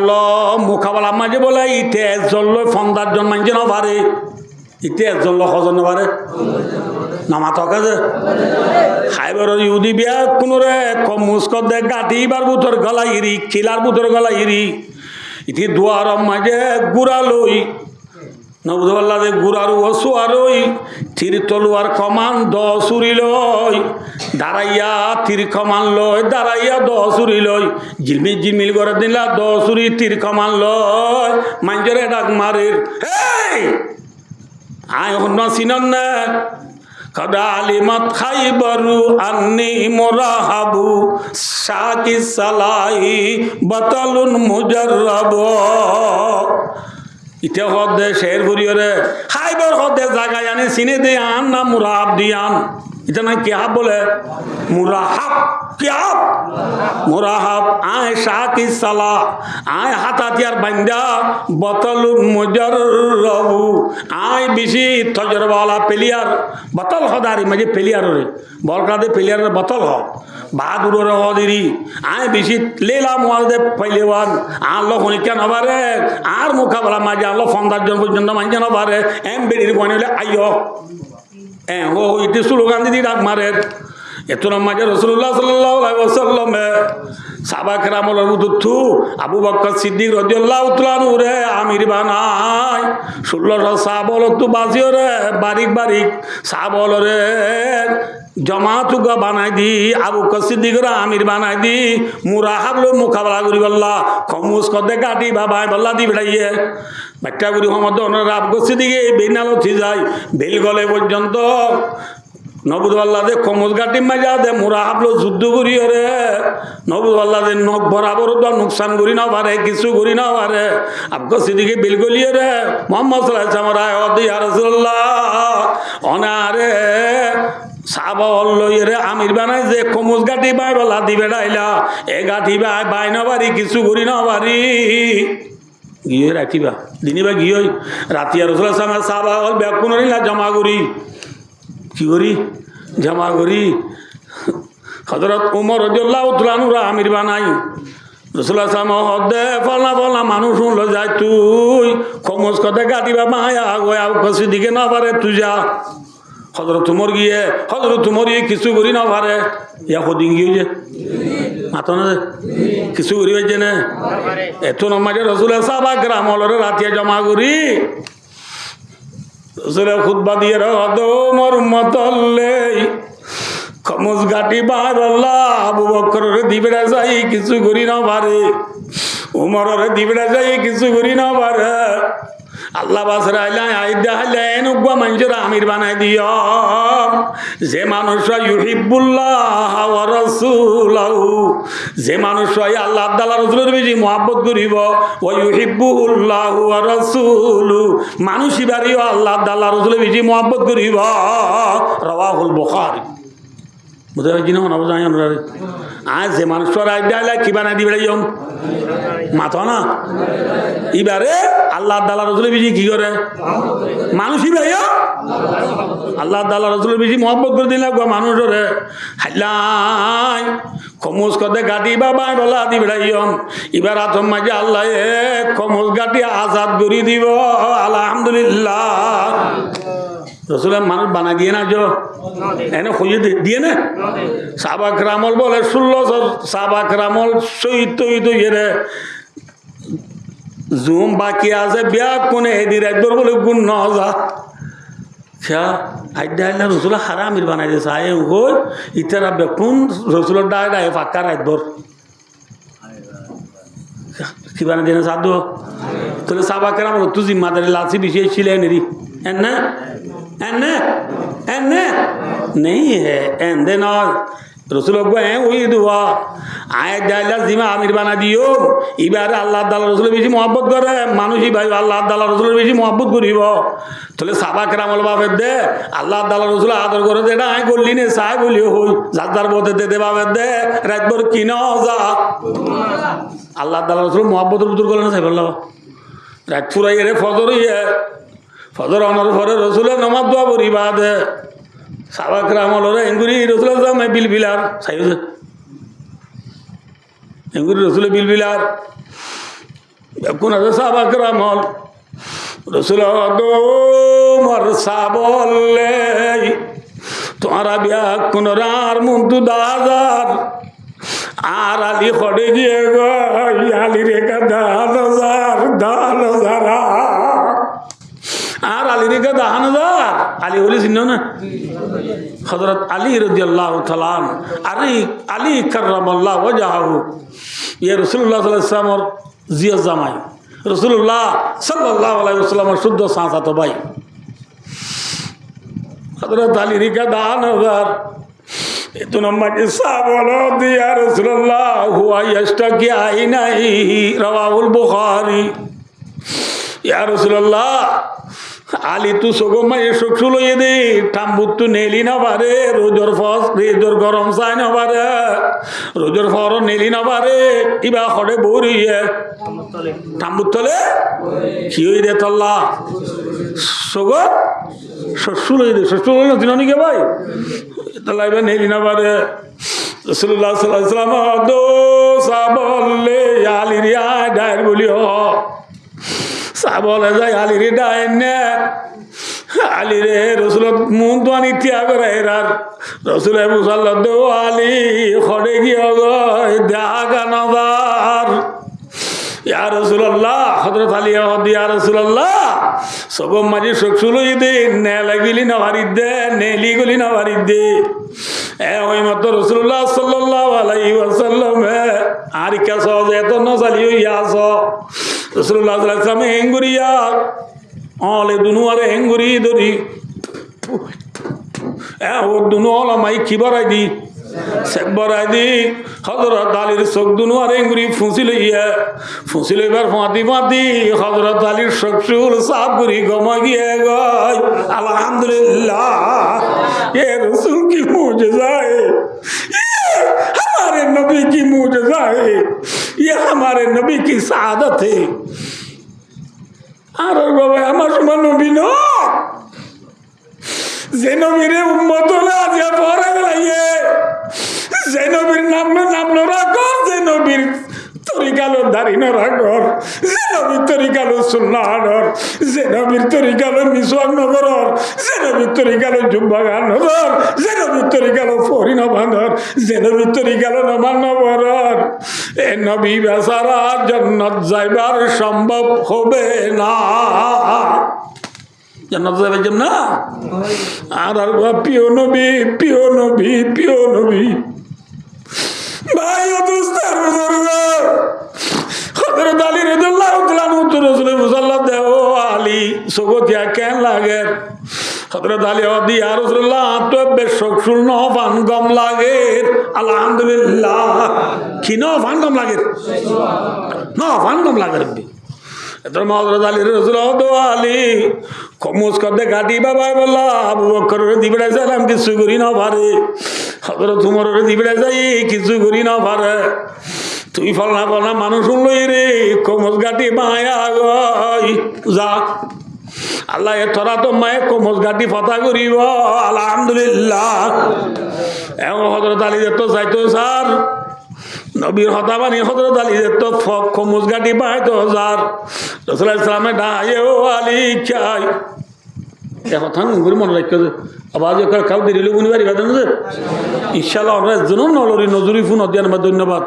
মুখাবালা মাঝে বলে ইতে একজন লয় ফন্দারজন মানছে না পারে ইতে একজন লোক হজন না পারে নামাতক আছে খাইবরের ইহুদি বিয়া কোনোরে মুস্কর দে গাঠি বার বুতর গলা ইরি খিলার বুতর গলা ইরি ইতি দুয়ার মাঝে গুড়া লই নবুদুল্লাহ দে গুড়ার ওসু আরই তীর তলুয়ার কমান দশুরি লই দাঁড়াইয়া তীর কমান লয় দাঁড়াইয়া দশুরি লই ঝিলমিল ঝিলমিল করে দিলা দশুরি তীর কমান লয় মাঞ্জরে ডাক মারের হেই আয় অন্য চিনন না কদা আলিমত খাইবরু আন্নি মুরাহাবু শাকি সালাই বাতালুন মুজাররাব ইটা হদে শের ঘুরিয়রে খাইবর হদে জায়গায় আনি চিনে দিয়ে আন না মুরাহাব দিয়ান এটা না কিয়াব বলে মুরাহাব কিয়াব মুরাহাব আয় শাকি সালা আয় হাতাতিয়ার বান্দা বতলুন মুজাররাবু আয় বেশি তজরবালা পেলিয়ার বতল হদারি মাঝে পেলিয়ার রে বলকাদে পেলিয়ারের বতল হ বাহাদুরের হদিরি আয় বেশি লেলা মোয়াদে পেলেওয়ান আল্লাহ হনিকা নবারে আর মোকাবেলা মাঝে আল্লাহ ফন্দারজন পর্যন্ত মানছে নবারে এম বেরির বনিলে আইয় ও ইটি স্লোগান দিদি ডাক মারের এত মাঝে রসুল্লাহ সাল্লাল্লাহু আলাইহি ওয়াসাল্লামে সাহাবায়ে কেরামের উদ্দু আবু বকর সিদ্দিক রাদিয়াল্লাহু তাআলা আনহু রে আমির বানাই 1600 সাহাবল তো বাজিও রে বারিক বারিক সাহাবল রে জমাতুগা বানাই দি আবু বকর সিদ্দিকরা আমির বানাই দি মুরাহাবল মুকাবিলা করি বল্লা খমুস কদে গাটি বাবাই বল্লা দি বেড়াইয়ে বাচ্চা গুরি মোহাম্মদ ওনারা আবু বকর সিদ্দিকে বেনাল উঠি যায় বেল গলে পর্যন্ত নবুদুল্লাহ দে খমুস গাটি মাজা দে মুরাহাবল যুদ্ধ করি রে নবুদুল্লাহ দে নখ বরাবর তো নুকসান করি না পারে কিছু করি না পারে আবু বকর সিদ্দিকে বেল গলিয়ে রে মোহাম্মদ সাল্লাল্লাহু আলাইহি ওয়াসাল্লাম রায় ইয়া রাসূলুল্লাহ অনারে সাহাবা লইরে আমির বানাই যে খমুস গাটি বাই বলা দিবে ডাইলা এ গাটি বাই বাই না পারি কিছু করি না পারি গিয়ে রাখিবা দিনিবা গিয়ে রাতি আর রাসূলুল্লাহ সাল্লাল্লাহু আলাইহি ওয়াসাল্লাম সাহাবা হল ব্যাগ কোন রিলা জমা করি কি করি জমা করি হযরত ওমর রাদিয়াল্লাহু তাআলা আনহু আমির বানাই রাসূলুল্লাহ সাল্লাল্লাহু আলাইহি ওয়াসাল্লাম ফলনা ফলনা মানুষ লো যায় তুই খমুস কদে গাটি বা মায়া গোয়া কসি দিকে না পারে তুই যা হজরত উমর গিয়ে হজরত উমর কিছু করি না পারে ইয়া কদিন গিয়ে মাতো না কিছু করি হয়েছে না এত নমাজে রসুলের সাহাবা গ্রামলরে রাতিয়া জমা করি রসুলের খুতবা দিয়ে রদমর মতলে খমুস গাটি বারল্লা আবু বকরের দিবেড়া যাই কিছু করি না পারে উমরের দিবেড়া যাই কিছু করি না পারে আল্লাহ বাসরা আইলেন মানুষের আমির বানাই দিও যে মানুষ ইউহিব্বুল্লাহ ওয়া রাসূলুহু যে মানুষ আল্লাহ তাআলা রাসূলের বেশি মহব্বত করিব ওয়া ইউহিব্বুল্লাহু ওয়া রাসূলুহু মানুষই বাড়িও আল্লাহ তাআলা রাসূলের বেশি মহব্বত করিব রাওয়াহুল বুখারী বুঝতে পারছি না আজ যে মানুষের আইডিয়া কি বানাই দিবে মাথা না এবারে আল্লাহ তাআলা রাসূলের বেশি কি করে মানুষই ভাইয়া আল্লাহ তাআলা রাসূলের বেশি মহব্বত করে দিলে মানুষের হাইলাই খমুস কদে গাটি বাবা বলা দিবে এবার আতম মাঝে আল্লাহ খমুস গাটি আজাদ করে দিব আলহামদুলিল্লাহ রসুলের মানুষ বানা দিয়ে না যো এনে খুঁজে দিয়ে না সাহাবা কেরামল বলে 16 সাহাবা কেরামল শহীদ তৈদ ইয়ে জুম বাকি আছে বিয়া কোনে এদিন একবার বলে গুণ ন যা খেয়া আইডা আইলা রসুল হারা আমির বানাই দিয়েছে আয় হই ইতারা বেকুন রসুলের ডায় ডায় পাক্কা রাতভর কি বানাই দিয়ে সাধু তাহলে সাবাকের আমার তু জিম্মাদারি লাসি বিষয় ছিলেন রি এনে এনে এনে নেই এনে নয় রসুল ওই দুয়া আয় ডাইলা জিমা আমির বানা দিও এবারে আল্লাহ তাআলা রসুলের বেশি মহব্বত করে মানুষই ভাই আল্লাহ তাআলা রসুলের বেশি মহব্বত করিব তাহলে সাবাকের আমল বাপের দে আল্লাহ তাআলা রসুল আদর করে যেটা আয় করলি নে চাই বলিও হই যার পথে দে বাপের দে রাতভর কিন যা আল্লাহ তাআলা রসুল মহব্বতের উত্তর করলেন চাই বললাম রাত ফুরাই রে ফজর ইয়ে ফজর অনার পরে রসুলের নমাজ দোয়া করিবা দে সাবাকের আমল ওরা এঙ্গুরি রসুলের জামাই বিলবিলার চাই এঙ্গুরি রসুলের বিলবিলার কোন আছে সাবাকের আমল রসুল মর সাবলে তোমারা বিয়া কোন আর মন্তু দাদার আর আলি হডে গিয়ে আলি রেখা দান আর আলী রেখা দাহান আলী বলি চিহ্ন না হযরত আলী রাদিয়াল্লাহু তাআলা আলী কাররামাল্লাহু ওয়াজহাহু ইয়া রাসূলুল্লাহ সাল্লাল্লাহু আলাইহি ওয়াসাল্লাম জিয়া জামাই রাসূলুল্লাহ সাল্লাল্লাহু আলাইহি ওয়াসাল্লাম শুদ্ধ সাঁচাতো ভাই হযরত আলী রেখা দাহান itu nama kisah walau dia Rasulullah huwa yashtaki ainai rawahul Bukhari ya Rasulullah Ali tu sogoma ye shoksulo yedi tambuttu neli na bare rojor fos rojor gorom sai na bare rojor foro neli na bare iba khode bori ye tambuttole ki hoide talla sogo shoksulo yedi shoksulo na dinoni ke bhai talla iba neli na bare Rasulullah sallallahu alaihi wasallam do sabolle ali riya dair bolio সাবলে যায় আলিরে ডাইনে আলিরে রসুল মন তো আনি ত্যাগ রার রসুল মুসাল্লা দো আলি খড়ে গিয়ে দেখা নবার ইয়া রাসূলুল্লাহ হযরত আলী ইয়া রাসূলুল্লাহ সগম মাঝে শোকসুল দে নে লাগিলি না ভারি দে নেলি গলি না ভারি দে এ ওই মত রাসূলুল্লাহ সাল্লাল্লাহু আলাইহি ওয়াসাল্লাম আর কে সহজে তো না চালিও ইয়াস রাসূলুল্লাহ সাল্লাল্লাহু আলাইহি ওয়াসাল্লাম হেঙ্গুরিয়া অলে দুনুয়ারে হেঙ্গুরি দরি এ ও দুনু ওলা মাই খিবরাই দি সেবরাই দি হযরত আলীর চোখ দুনু আর হেঙ্গুরি ফুঁসি লইবার ফাঁতি হযরত আলীর চক্ষুর সাফ করি গমা গিয়ে গয় আলহামদুলিল্লাহ এ রাসূল কি মুজিজা है हमारे नबी की मुजिजा है ये हमारे नबी की सआदत है আর বাবা আমার সময় নবী ন যে নবীরে উম্মত হলে আজ পরে লাগে যে নবীর নাম রাখর যে নবীর তরিকালো দাড়ি না রাখর যে নবীর তরিকালো সুন্নাহ নর যে নবীর তরিকালো মিসওয়াক নগরর যে নবীর তরিকালো জুব্বা গান নগর যে নবীর তরিকালো ফরি না বাঁধর যে নবীর তরিকালো নমান নবরর এ নবী বেচারা জান্নাত যাইবার সম্ভব হবে না জান্নাত যাবে না আর প্রিয় নবী ভাই দোস্তার বুজুর্গ হযরত আলী রাদিয়াল্লাহু তাআলা তো রাসূলের মুসাল্লাহ দেও আলী সগতিয়া কেন লাগে হযরত আলী ওদি ইয়া রাসূলুল্লাহ তো বেশক শুন ফান গম লাগে আলহামদুলিল্লাহ কি ন ফান গম লাগে না ফান গম লাগে রব্বি এতর হযরত আলী রাসূলুল্লাহ দো আলী কমুস কদে গাটি বাবা বল্লা আবু বকর দিবড়া সালাম কিছু করি না পারে হযরত উমর দিবড়া যাই কিছু করি না পারে তুই ফলনা মানুষ লই রে কমস গাটি মায়া গই যা আল্লাহ এ তোরা তো মায়ে কমস গাটি ফাতা করিব আলহামদুলিল্লাহ এবং হযরত আলী তো চাইতো স্যার নবীর হতাবানি হযরত আলী তো কমস গাটি পাইতো স্যার রাসূলুল্লাহ সাল্লাল্লাহু আলাইহি ডায়ে ও আলী চাই দেখো থাং গুরু মনে রাখো আওয়াজ করে কাউ দিলে উনিবারি বাদন ইনশাআল্লাহ আমরা জনম নলরি নজরি ফোন দিয়ান মা ধন্যবাদ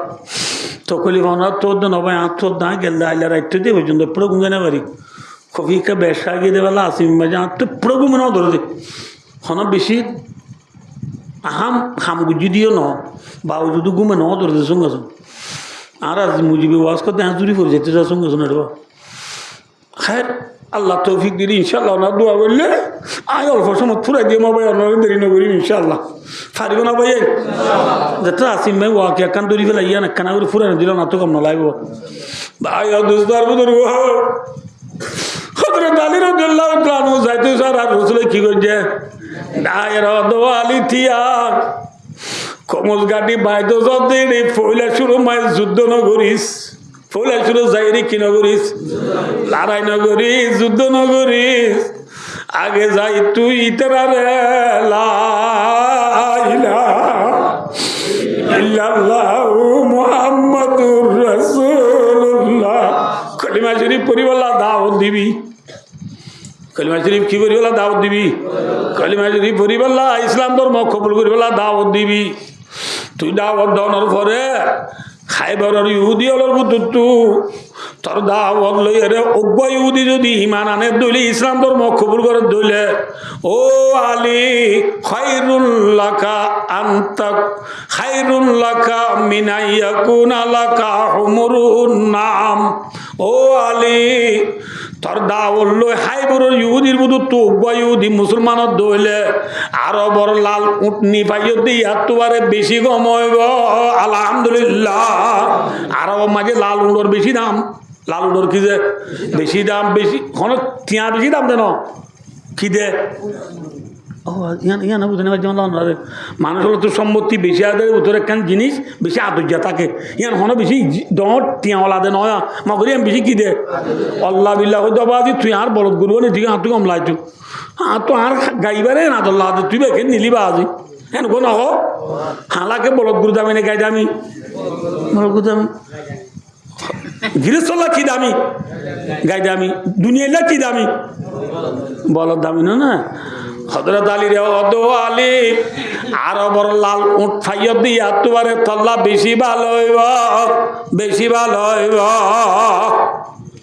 তো কলি ভাবনা তোর নবাই আত্মর না গেল আইলা রাইতে দিয়ে পর্যন্ত পুরো গুঞ্জনে বাড়ি কফিকা বেশা গিয়ে দেবেলা আসিম বাজে তো পুরো ঘুমে নাও ধরে দে হন বেশি হাম গুজি দিও ন বাবু যদি ঘুমে নাও ধরে দে সঙ্গে সঙ্গে আর আজ মুজিবি ওয়াজ করতে হাঁস দূরি করে যেতে যা সঙ্গে সঙ্গে রে হ্যাঁ আল্লাহ তৌফিক দিলি ইনশাল্লাহ ওনার দোয়া করলে আয় অল্প সময় ফুরাই দিয়ে মা ভাই আপনার দেরি নগরী ইনশাল্লাহ ফারিব না ভাই যেটা আসিম ভাই ওয়াকে একখান দৌড়ি ফেলা ইয়া একখানা করে ফুরাই দিল না তো কম না লাগবো ভাই দুস্তার বুধুর দালির যাইতে স্যার আর রসুলে কি করছে ডায়ের দোয়ালি থিয়া কমল গাড়ি বাইতো যদি ফইলা শুরু মায়ের যুদ্ধ নগরিস ফইলা শুরু যাইরি কি নগরিস লড়াই নগরিস যুদ্ধ নগরিস আগে যাই তুই ইতরা রে লা ইলাহা ইল্লাল্লাহু মুহাম্মাদুর রাসূলুল্লাহ কলিমা শরীফ পড়িবলা দাওয়াত দিবি কলিমা শরীফ কি করিবলা দাওয়াত দিবি কলিমা শরীফ পড়িবলা ইসলাম ধর্ম কবুল করিবলা দাওয়াত দিবি তুই দাওয়াত দেওয়ার পরে খাইবার ইহুদি হলোর বুদ্ধু তোর দাওয়াত লই রে অজ্ঞ ইহুদি যদি ইমান আনে দইলে ইসলাম ধর্ম কবুল করে দইলে ও আলী খায়রুল লাকা আনতা খায়রুল লাকা মিনাইয়াকুনা লাকা হুমরুন নাম ও আলী তোর দাওয়াত লই হাইবর ইহুদির বুদ্ধু অজ্ঞ ইহুদি মুসলমানত দইলে আরো বড় লাল উটনি পাইও দিয়া তোয়ারে বেশি গম হইব আলহামদুলিল্লাহ আরব মাঝে লাল উড়োর বেশি দাম লাল উড়োর কি যে বেশি দাম বেশি কোনো টিয়া বেশি দাম দেন কি দে ও ইয়া না বুঝে যেমন মানুষ হলো তো সম্পত্তি বেশি আদের উত্তর একখান জিনিস বেশি আদর্যা থাকে ইয়ান হনো বেশি দর টিয়াওয়ালা দে নয় মগরি আমি বেশি কি দে আল্লাহ বিল্লাহ দবাদি তুই আর বলদ গুরু নি ঠিক তুই কম লাইছু হ্যাঁ তো আর গাইবারে না দল্লাহ তুই বেখে নিলিবা আজি হ্যাঁ গো নহ হালাকে বলদ গুরু দামি নে গাই দামি বলদ গুরু দামি গৃহস্থলা কি দামি গাই দামি দুনিয়ালা কি দামি বলদ দামি না না হযরত আলী রে অদো আলী আর বড় লাল উট ফাইয়া দিয়া তোমারে তল্লা বেশি ভালো হইব বেশি ভালো হইব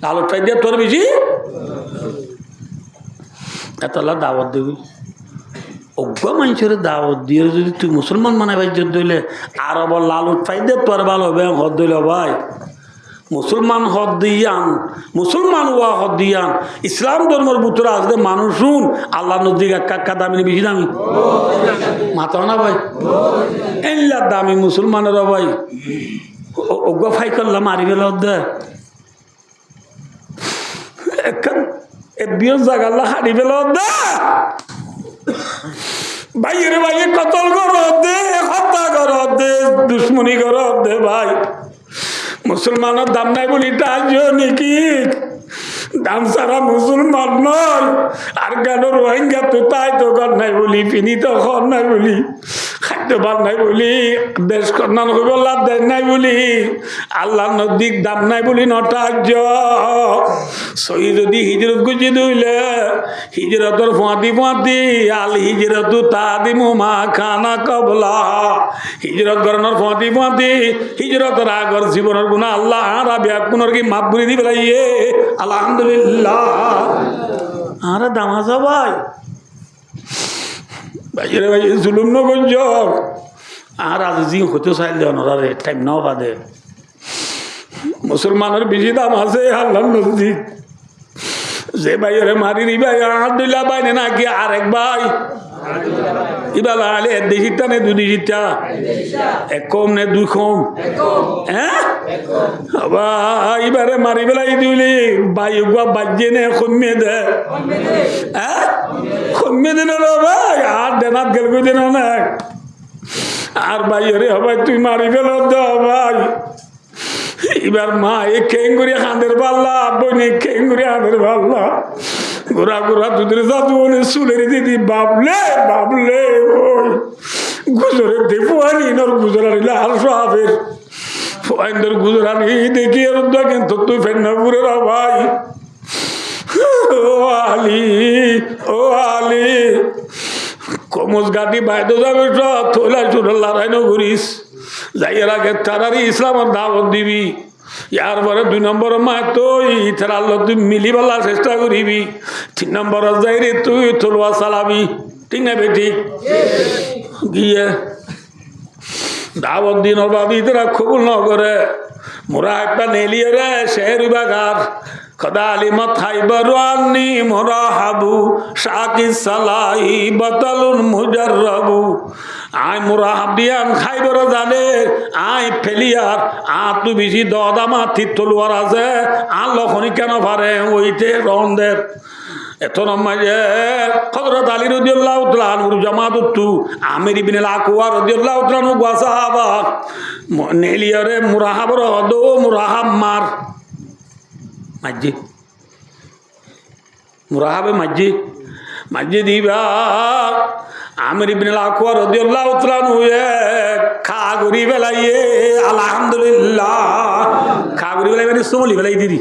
লাল উট ফাই দিয়া তোর বেশি এতলা দাওয়াত দিবি অজ্ঞ মানুষের দাওয়াত দিয়ে যদি তুই মুসলমান মানে ভাই যদি দইলে আর আবার লাল উট ফাই দিয়ে তোর ভালো হবে হদ দইল ভাই মুসলমান হদ দিয়ান মুসলমান ওয়া হদ দিয়ান ইসলাম ধর্মের ভিতরে আসলে মানুষ শুন আল্লাহ নদী কাকা দামি বেশি দামি মাথা না ভাই এল্লা দামি মুসলমানের ভাই অজ্ঞ ফাই করলাম মারি ফেল দে এখন বিয়ে জাগাল্লা হারি ফেল দে ভাইয়ের ভাইয়ের কতল কর দে হত্যা কর দে দুশ্মনী কর দে ভাই মুসলমানের দাম নাই বলি তাজও নাকি দাম সারা মুসলমান নয় আর কেন রোহিঙ্গা তো তাই তো ঘর নাই বলি পিনি তো ঘর নাই বলি খাদ্য ভাত নাই বলি দেশ কন্যান হইব লাভ দেয় নাই বলি আল্লাহ নদীক দাম নাই বলি নটার্য সই যদি হিজরত গুজি দইলে হিজরতর ফাঁতি ফাঁতি আল হিজরতু তাদিমু মা খানা কবলা হিজরত করানোর ফাঁতি ফাঁতি হিজরতের আগর জীবনের গুণা আল্লাহ আরা ব্যাকুণর কি মাপ বুড়ি দিবে ইয়ে আলহামদুলিল্লাহ আরে দামাজা ভাই ভাইয়ের ভাই জুলুম নগঞ্জ আর আজ জি হতে চাইল রে টাইম নাও বাদে মুসলমানের বেশি দাম আছে আল্লাহ নজদিক যে ভাইয়ের মারি নি ভাই আলহামদুলিল্লাহ ভাই নাকি আরেক ভাই ইবা লালে দেশিটা নে দুই দেশিটা এক কম নে দুই কম হ্যাঁ আবার এবারে মারি বেলাই দিলি ভাই গুয়া বাজে নে কমে দে হ্যাঁ কমে দে না ভাই আর দেনাত গেল কই দেন না আর ভাই রে ভাই তুই মারি ফেল দে ভাই এবার মা এ খেঙ্গুরি হাঁদের পাল্লা বনে খেঙ্গুরি হাঁদের পাল্লা গোরা গোরা দুধের জাদু বলে চুলের দিদি বাবলে বাবলে ওই গুজরে দেখুয়ানি নর গুজরানি লাল সাহেবের ফাইন্ডার গুজরানি দেখি আর দেখেন তো তুই ফেন্নাপুরের ভাই ও আলী ও আলী কমজ গাড়ি বাইরে যাবে সব থইলা চুরা লড়াই ন ঘুরিস যাইয়ের আগে তারারই ইসলামের দাওয়াত দিবি ইয়ার পরে 2 নম্বর মা তুই ইথার আল্লাহ তুই মিলিবাল্লার চেষ্টা করিবি 3 নম্বর যাই রে তুই তলোয়ার চালাবি ঠিক না বেটি গিয়ে দাওয়াত দিন ভাবি তোরা কবুল ন করে মোরা একটা নেলিয়ে রে শের বাগার খদা আলিমত খাইবারু আন্নি মোরা হাবু শাকি সালাই বাতালুন মুজাররাবু আই মোরা হাবিয়ান খাইবার জানে আই ফেলিয়ার তু বেশি দদামা তলোয়ার আছে লখনি কেন পারে ওইতে রন্দের এত নমাজে হযরত আলী রাদিয়াল্লাহু তাআলা আনহু জামাতুতু আমির ইবনে আল-আকওয়া রাদিয়াল্লাহু তাআলা আনহু সাহাবা নেলিয়ারে মুরাহাবর হদো মুরাহাব মার মসজিদ মুরাহাবে মসজিদ দিবা আমির ইবনে আল-আকওয়া রাদিয়াল্লাহু তাআলা আনহু খা গরি বেলাইয়ে আলহামদুলিল্লাহ খা গরি বেলাই মানে সোলি বেলাই দিদি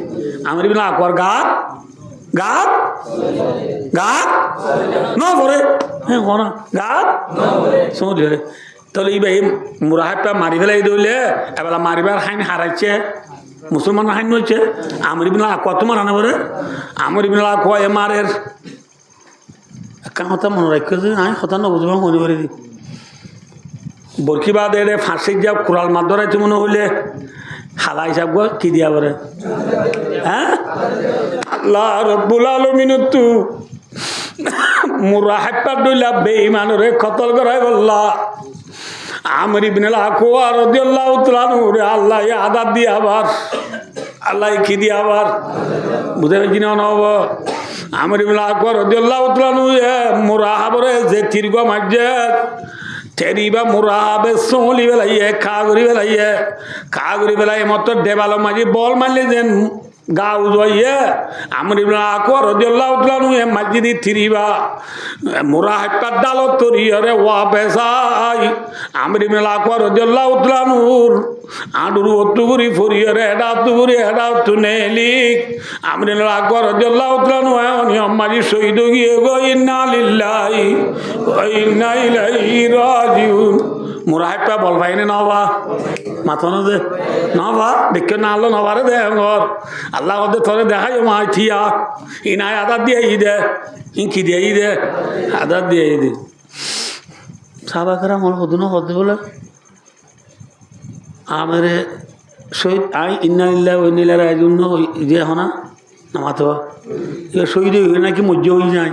আমির ইবনে আল-আকওয়ার গাত ন করে হ্যাঁ কোনা গাত সমুদ্রে তাহলে এই ভাই মুরাহাবটা মারি ফেলাই দিলে এবেলা মারিবার হাইন হারাইছে মুসলমান হাইন হচ্ছে আমির ইবনে আল-আকওয়া তোমার আনা বলে আমির ইবনে আল-আকওয়া এ মারের একটা কথা মনে রাখছে যে আমি কথা না বুঝবো মনে করে দিই বরকি বাদ এর ফাঁসি যা কুড়াল মার ধরাইতে মনে হইলে হালা হিসাব গো কি দিয়া বলে হ্যাঁ আল্লাহ রব্বুল আলামিন তু মুরাহাবটা দইলা বেঈমানরে কতল করাই বললা আমির ইবনে আল-আকওয়া রাদিয়াল্লাহু তাআলা আনহু আল্লাহ আদাব দিয়ে আবার আল্লাহ কি দিয়ে আবার বুঝে কিনা নব আমির ইবনে আল-আকওয়া রাদিয়াল্লাহু তাআলা আনহু মুরাহাবরে যে তীর্ঘ মাঝে তেরিবা মুরাহাবে সোলি বেলাইয়ে খাগরি বেলাইয়ে মত দেবালো মাঝি বল মারলে যেন গা উজইয়ে আমির ইবনে আল-আকওয়া রাদিয়াল্লাহু তাআলা আনহু মসজিদে থিরিবা মুরাহাবটা ডালত তরিয়রে ওয়া বেসাই আমির ইবনে আল-আকওয়া রাদিয়াল্লাহু তাআলা আনহুর আডুর অতুগুরি ফরিয়রে এডা তুগুরি এডা তুনেলিক আমির ইবনে আল-আকওয়া রাদিয়াল্লাহু তাআলা আনহু অনিয়ম মাঝি শহীদ গিয়ে গো ইন্না লিল্লাহি ওয়া ইন্না ইলাইহি রাজিউন মুরাহাবটা বল ভাইনে নবা মাথন দে নবা দেখে না আল্লাহ নবারে দে ঘর আল্লাহ ওদের তোরে দেখাই মা থিয়া ইনায় আদার দিয়ে দে ইনকি দিয়ে দে আদার দিয়ে দে সাবাকেরা মনে হদুনো হতে বলে আমারে শহীদ আই ইন্না লিল্লাহি ওয়া ইন্না ইলাইহি রাজিউন যে হনা নামাতো এ শহীদ হই নাকি মজ্জ হই যায়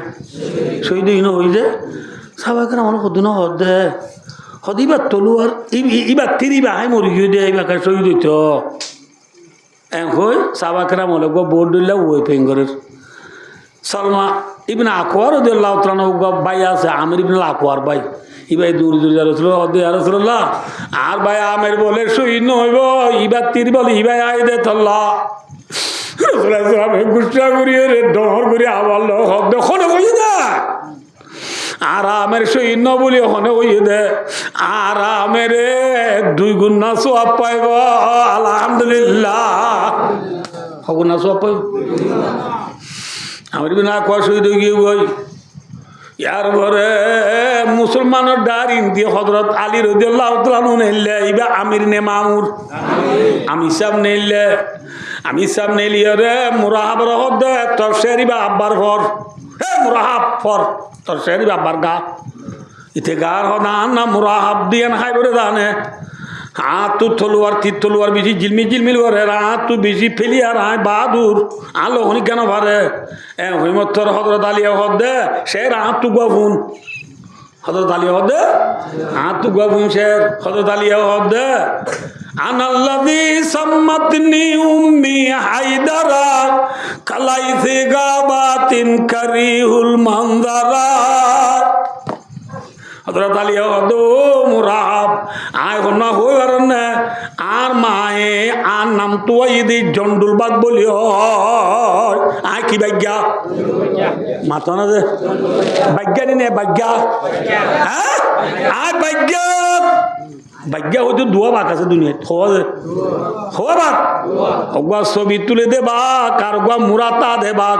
শহীদ হই যে সাবাকেরা মনে হদুনো হদে হদিবার তলুয়ার ইবার তিরিবা হাই মরি গিয়ে দিয়ে এবার শহীদ হইত হই সাবাকেরা মনে গো বোর্ড দিল্লা ওই পেঙ্গরের সালমা ইবনে আকওয়া রাদিয়াল্লাহু তাআলা আনহু ভাই আছে আমির ইবনে আল-আকওয়ার ভাই ইবাই দূর রাসূলুল্লাহ আর ভাই আমির বলে শহীদ হইব ইবার তিরি বলে ইবাই আই দে তল্লা রাসূলুল্লাহ গুষ্টা করিয়ে রে ডর করে আবার হদ খনে কই না আরামের শহীদ বলি ওখানে ওই দে আরামের 2 গুণ না সওয়াব পাইব আলহামদুলিল্লাহ হগুন না সওয়াব পাইব আমির ইবনে আল-আকওয়া শহীদ হয়ে গিয়ে গই ইয়ার পরে মুসলমানের ডারিন দিয়ে হযরত আলী রাদিয়াল্লাহু তাআলা আনহু নেলে ইবা আমির নে মামুর আমি সব নেলিয়ে রে মুরাহাবর হদে তোর শেরিবা আব্বার ফর হে মুরাহাব ফর তোর শেরিবা আব্বার গা ইতে গার হদান না মুরাহাব দিয়ে খাই বলে জানে তু তলোয়ার তলোয়ার বেশি জিলমিল করে তু বেশি ফেলি আর বাহাদুর আলো হনি কেন ভারে হৈমত্তর হযরত আলী হদে সে তু গফুন হযরত আলী হদে তু গফুন সে হযরত আলী হদে আনাল্লাযী সাম্মাতনি উম্মি হায়দারা কালাইসি গাবাতিন কারিহুল মানজারা হযরত আলী হদো মুরাহাব আয় হনা হই কারণ আর মায়ে আর নাম তো ইদি জন্ডুল বাগ বলি আয় কি ভাগ্যা মাথা না যে ভাগ্যানি নে ভাগ্যা হ্যাঁ আয় ভাগ্যা ভাগ্যা হয়তো দুয়া বাক আছে দুনিয়ায় হওয়া বাক হগুয়া ছবি তুলে দেবা কার গুয়া মুরাতা দেবাক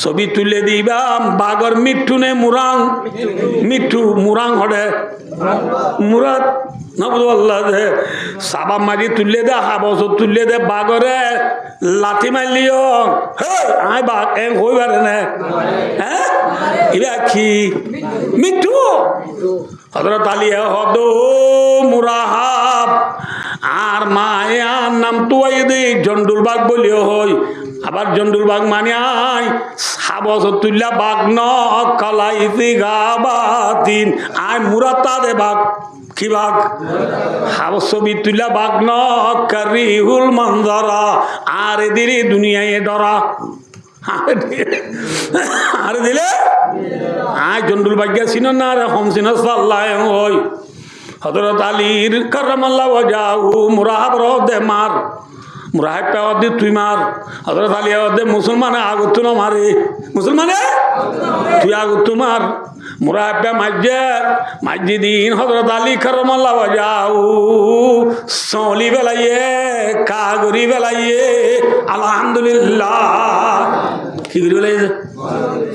ছবি তুলে দিবাম বাগর মিঠু নে মুরাং মিঠু মুরাং হরে মুরাদ নবুল্লাহ দে সাবা মারি তুললে দে হাবস তুললে দে বাগরে লাঠি মারলিও হে আই বাগ এ হই পারে না হ্যাঁ ইবা কি মিঠু হযরত আলী হদ মুরাহাব আর মায়ার নাম তুয়াই দে জন্ডুল বাগ বলিও হই আবার জন্ডুল বাগ মানে আই সাবস তুল্লা বাগ ন কলাইতি গাবাতিন আই মুরাতা দে বাগ কি বাগ হাবস ছবি তুল্লা বাগ ন করিহুল মনজরা আর দিলি দুনিয়ায় ডরা আর দিলে আই জন্ডুল বাগ্যা ছিল না রে হম সিন সাল্লাহ হই হযরত আলীর কারামাল্লাহ ওয়াজাহু মুরাহাব রদে মার মুরাহাব পাওয়া দি তুই মার হযরত আলী ওদে মুসলমানে আগত না মারে মুসলমানে তুই আগত মার মুরাহাব পে মাজ্জে দিন হযরত আলী কারামাল্লাহ ওয়াজাহু সলি বেলাইয়ে কাগরি বেলাইয়ে আলহামদুলিল্লাহ কি বলে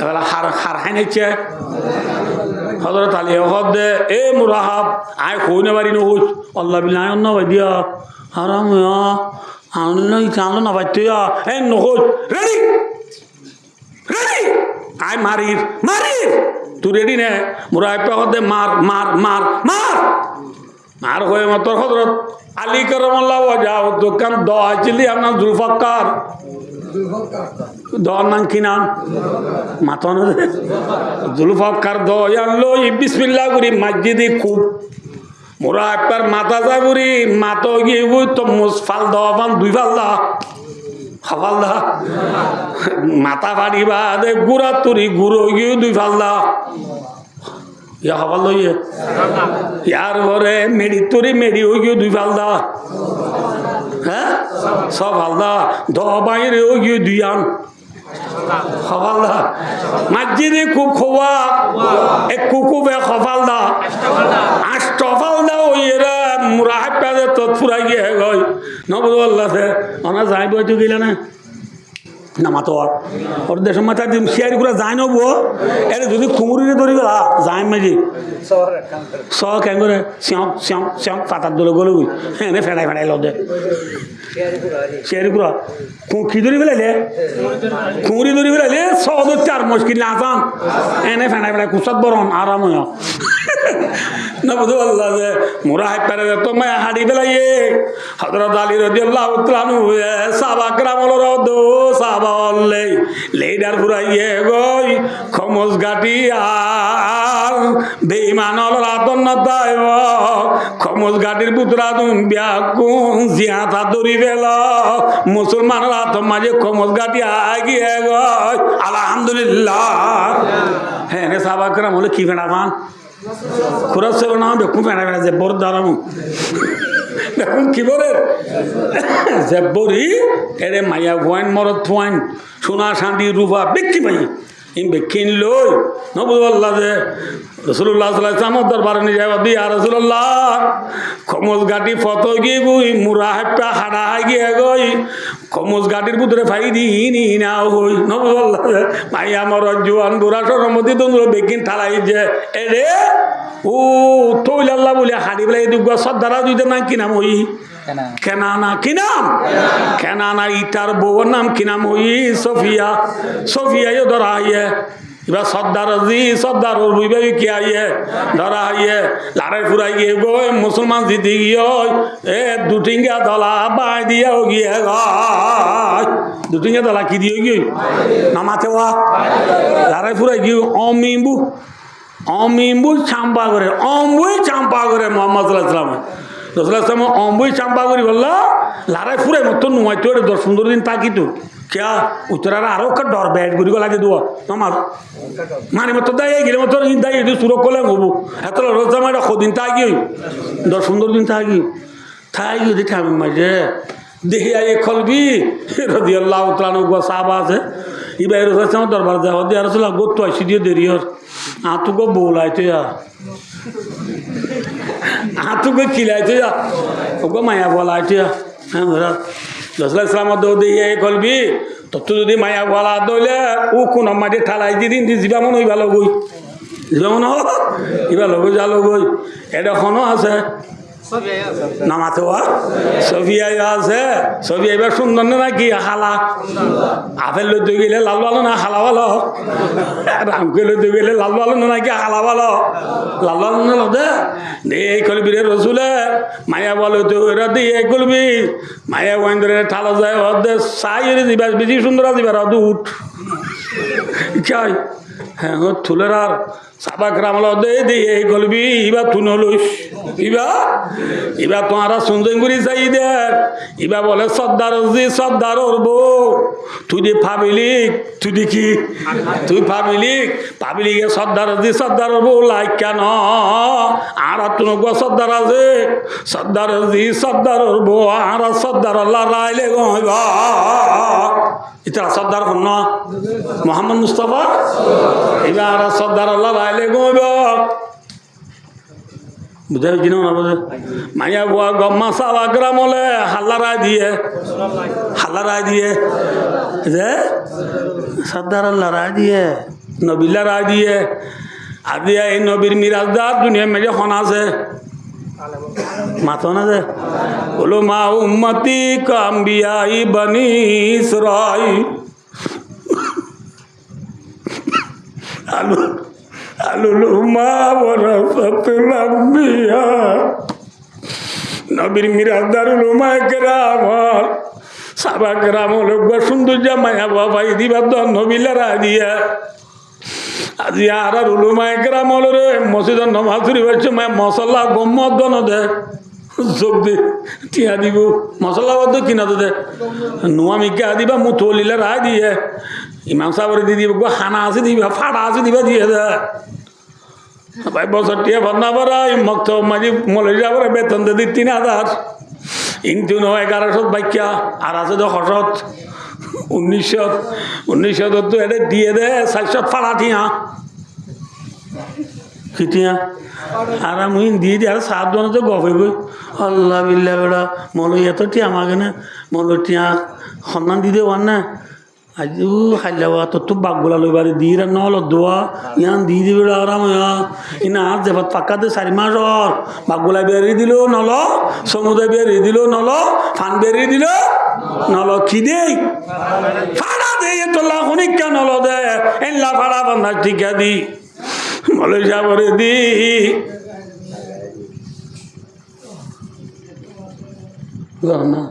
এবার হার হার হাইনেছে হযরত আলী হদে এ মুরাহাব আয় হইনে বাড়ি নহুস আল্লাহ বিল্লাহ না দিয়া হারাম আনলাই চালো না বাইতিয়া এ নহুস রেডি রেডি আয় মারির মারির তুই রেডি নে মুরাহাব হদে মার মার মার মার মার হয়ে মত হযরত আলী কারামাল্লাহু ওয়াজহু দোকান দোয়া চিলি আপনার জুলফাকার দোয়ার নাম কি নাম মাথা জুলফাকার দয়ান লই বিসমিল্লাহ করি মসজিদে খুব মোরা একবার মাথা যা করি মাথা গিয়ে বই তো মুসফাল দান দুই ফাল দা হাফাল দা মাথা বাড়ি বা দে গুড়া তুরি গুঁড়ো গিয়ে দুই ফাল দা ইয়া হাফাল লইয়ে ইয়ার ঘরে মেডি তুরি মেডি হয়ে গিয়ে দুই ফাল দা হ্যাঁ সব হালদা দ বাইরে ও গিয়ে দুইয়ান হফালদা মসজিদে খুব খোয়া এক কুকুবে হফালদা আষ্ট ফালদা ওই এরা মুরাহাব পাদে তৎফুরা গিয়ে গই নবুল্লাহ সে ওনা যাই বইতে গেলে না না মাতো ওর দেশের মাথা দিন শেয়ারি করে যায় নব এর যদি কুমুরিরে ধরি গেলা যায় মাঝি স কেন করে শ্যাম শ্যাম শ্যাম পাতার দলে গলে গই এনে ফেড়াই ফেড়াই লদে শেয়ারি করে কি ধরি বেলাইলে কুমুরি ধরি বেলাইলে সদ চার মুশকিল না আসান এনে ফেড়াই ফেড়াই কুসাদ বরণ আরাম হয় নবুল্লাহ যে মুরাহাব পারে তো মায়া হাড়ি বেলাইয়ে হযরত আলী রাদিয়াল্লাহু তাআলা আনহু সাহাবা کرام দো সাহাবা বললে লেডার ফুরাইয়ে গই খমস গাটি আর বেঈমান রাতন না দাইব খমস গাটির পুত্রা দুন বিয়া কোন জিয়াতা দরি বেলা মুসলমানরা তো মাঝে খমস গাটি আগিয়ে গই আলহামদুলিল্লাহ হ্যাঁ রে সাহাবা کرام বলে কি ফেনা খান খুরা ছিল না বেকুম ফেনা ফেনা যে বড় দাঁড়ানো দেখুন কি বলে যে বড়ি এরে মাইয়া ভয়েন মরদ ফয়েন সোনা শান্তি রূপা ব্যক্তি পাই ইম বেকিন লই নবুল্লাহ যে রসুল্লাহ সাল্লাল্লাহু দরবারে নিয়ে যাওয়া দিয়া রসুল্লাহ খমস গাটি ফত গিয়ে গুই মুরাহাব পা হাড়া গিয়ে গই খমস গাটির ভিতরে ফাই দিই না হই নবুল্লাহ ভাই আমার জোয়ান বুড়া সরমতি দন্দুর বেকিন ঠালাই যে এরে ও তৈলাল্লাহ বলে হাড়ি বেলা এই দুগা সর্দারা দুইতে নাম কি নাম হই কেনানা কি নাম কেনানা ইটার বউর নাম কি নাম হই সফিয়া সফিয়া ধরা আইয়ে এবার সর্দার জি সর্দার রুইবে কি আইয়ে ধরা আইয়ে লড়াই ফুরাই গিয়ে গো মুসলমান জিতে গিয়ে এ দুটিঙ্গা দলা বাই দিয়ে গিয়ে দুটিঙ্গা দলা কি দিয়ে গিয়ে নামাতে ওয়া লড়াই ফুরাই গিয়ে অমিম্বু অমিম্বু চাম্পা করে অম্বুই চাম্পা করে মোহাম্মদ সাল্লাল্লাহু রসুলাম অম্বুই চাম্পা করি বললো লড়াই ফুরাই মতো নুয়াই তো 10-15 দিন থাকি তো क्या उतरा आरो का डर बैठ गुरी को लागे दुआ नमाज माने मत दाई गिले मत इन दाई दु सुरो कोले होबो एत रोजा माडा खदिन तागी 10-15 दिन थागी देखा আমি মাঝে দেখি আই খলবি রাদিয়াল্লাহু তাআলা গো সাহাবা আছে ইবাই রাসূল দরবার যা হদি রাসূল গোত্ত আইছি দিয়ে দেরিয়র আতুগো বলাইতে যা আতুগো খিলাইতে যা ওগো মায়া বলাইতে হ্যাঁ রাসূল সাল্লাল্লাহু আলাইহি ওয়াসাল্লাম দে কলবি তত যদি মায়া বলা দইলে ও কোন মাটি ঠালাই দিদিন দি যাবা মনে হইবা লগই যাবা মনে ইবা লগই যা লগই এটা এখনো আছে নামাতে ছবি আইবা আছে ছবি আইবার সুন্দর না কি হালা আপেল লইতে গেলে লাল ভালো না হালা ভালো রামকে লইতে গেলে লাল ভালো না কি হালা ভালো লাল ভালো না লদে এই কলবি রে রসুলে মায়া বলো তো এরা দিয়ে এই কলবি মায়া ওয়াইন্দরে ঠালা যায় ওদের সাই দিবা বেশি সুন্দর দিবার ওদের উঠ চাই হ্যাঁ থুলের আর সাবা গ্রাম দে দিয়ে এই কলবি ইবা তুন লইস ইবা তোমারা সুন্দর করি চাই দেখ ইবা বলে সর্দার জি সর্দার বউ তুই দি পাবলিক তুই দি কি তুই পাবলিক সর্দার জি সর্দার বউ লাইক কেন আর তুন সর্দার আছে সর্দার জি সর্দার বউ আর সর্দার আল্লাহ রাইলে গইবা ইতারা সর্দার হন মোহাম্মদ মুস্তাফা এবার সর্দার আল্লাহ রাইলে গইবা বুঝে কি না বুঝে মাইয়া বুয়া গম্মা সাবা গ্রাম হলে হাল্লা রায় দিয়ে যে সর্দার আল্লাহ রায় দিয়ে নবিল্লা রায় দিয়ে আর দিয়ে এই নবীর মিরাজদার দুনিয়া মেজে হন আছে মাথো না যে বলো মা উম্মতি কাম্বিয়াই বনি ইসরাইল আলুলুমা ওয়ারাসাতুল আম্বিয়া নবীর মিরাজদারুল উমা কেরাম সাবা কেরাম লোক সুন্দর জামায়া বাবাই দিবা তো নবিলারা দিয়া আজি আর উলুমা কেরাম হল রে মসজিদ নমাজুরি হচ্ছে মশলা গম্মত দন দে যোগ দে টিয়া দিব মশলা বদ্ধ কিনা দে নোয়া মিকা দিবা মুথলিলা রায় দিয়ে ইমাম সাহেবের দি দিব হানা আছে দিবা ফাড়া আছে দিবা দিয়ে দে ভাই বছর টিয়া ভাবনা পারাই মক্ত মাঝি মলে যাবার বেতন দে 3000 ইন্টু 1100 বাক্যা আর আছে 1900 তো এটা দিয়ে দে 400 ফাড়া টিয়া খিটিয়া আর আমি দিয়ে দিই আর 7 জন তো গফে গই আল্লাহ বিল্লাহ বেড়া মলো এত টিয়া আমাকে না মলো টিয়া সন্ধান দিতে পার না আজ খাইলাবা তো বাঘগুলা লইবারে দিয়ে নহল দোয়া ইয়ান দিয়ে দিবে আরাম ইনা আর যেভাবে পাক্কাতে 4 মাস বাঘগুলা বেরিয়ে দিল নল সমুদ্রে বেরিয়ে দিল নল ফান বেরিয়ে দিল নল কি দেই ফাড়া দেই তোলা অনেকটা নল দে এনলা ফাড়া বান্ধা টিকা দি মলে যাবরে দি না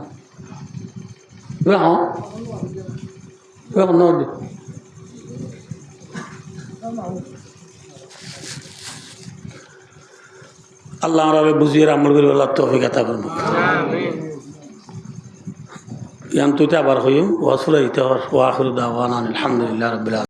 আল্লাহ আমরা বুঝিয়ে আমল করি আল্লাহ তৌফিক আতা করুন ইয়ান তুইতে আবার হইম ওয়াসুলা ইতাওয়ার ওয়া আখিরু দাওয়ানা আলহামদুলিল্লাহি রাব্বিল আলামিন।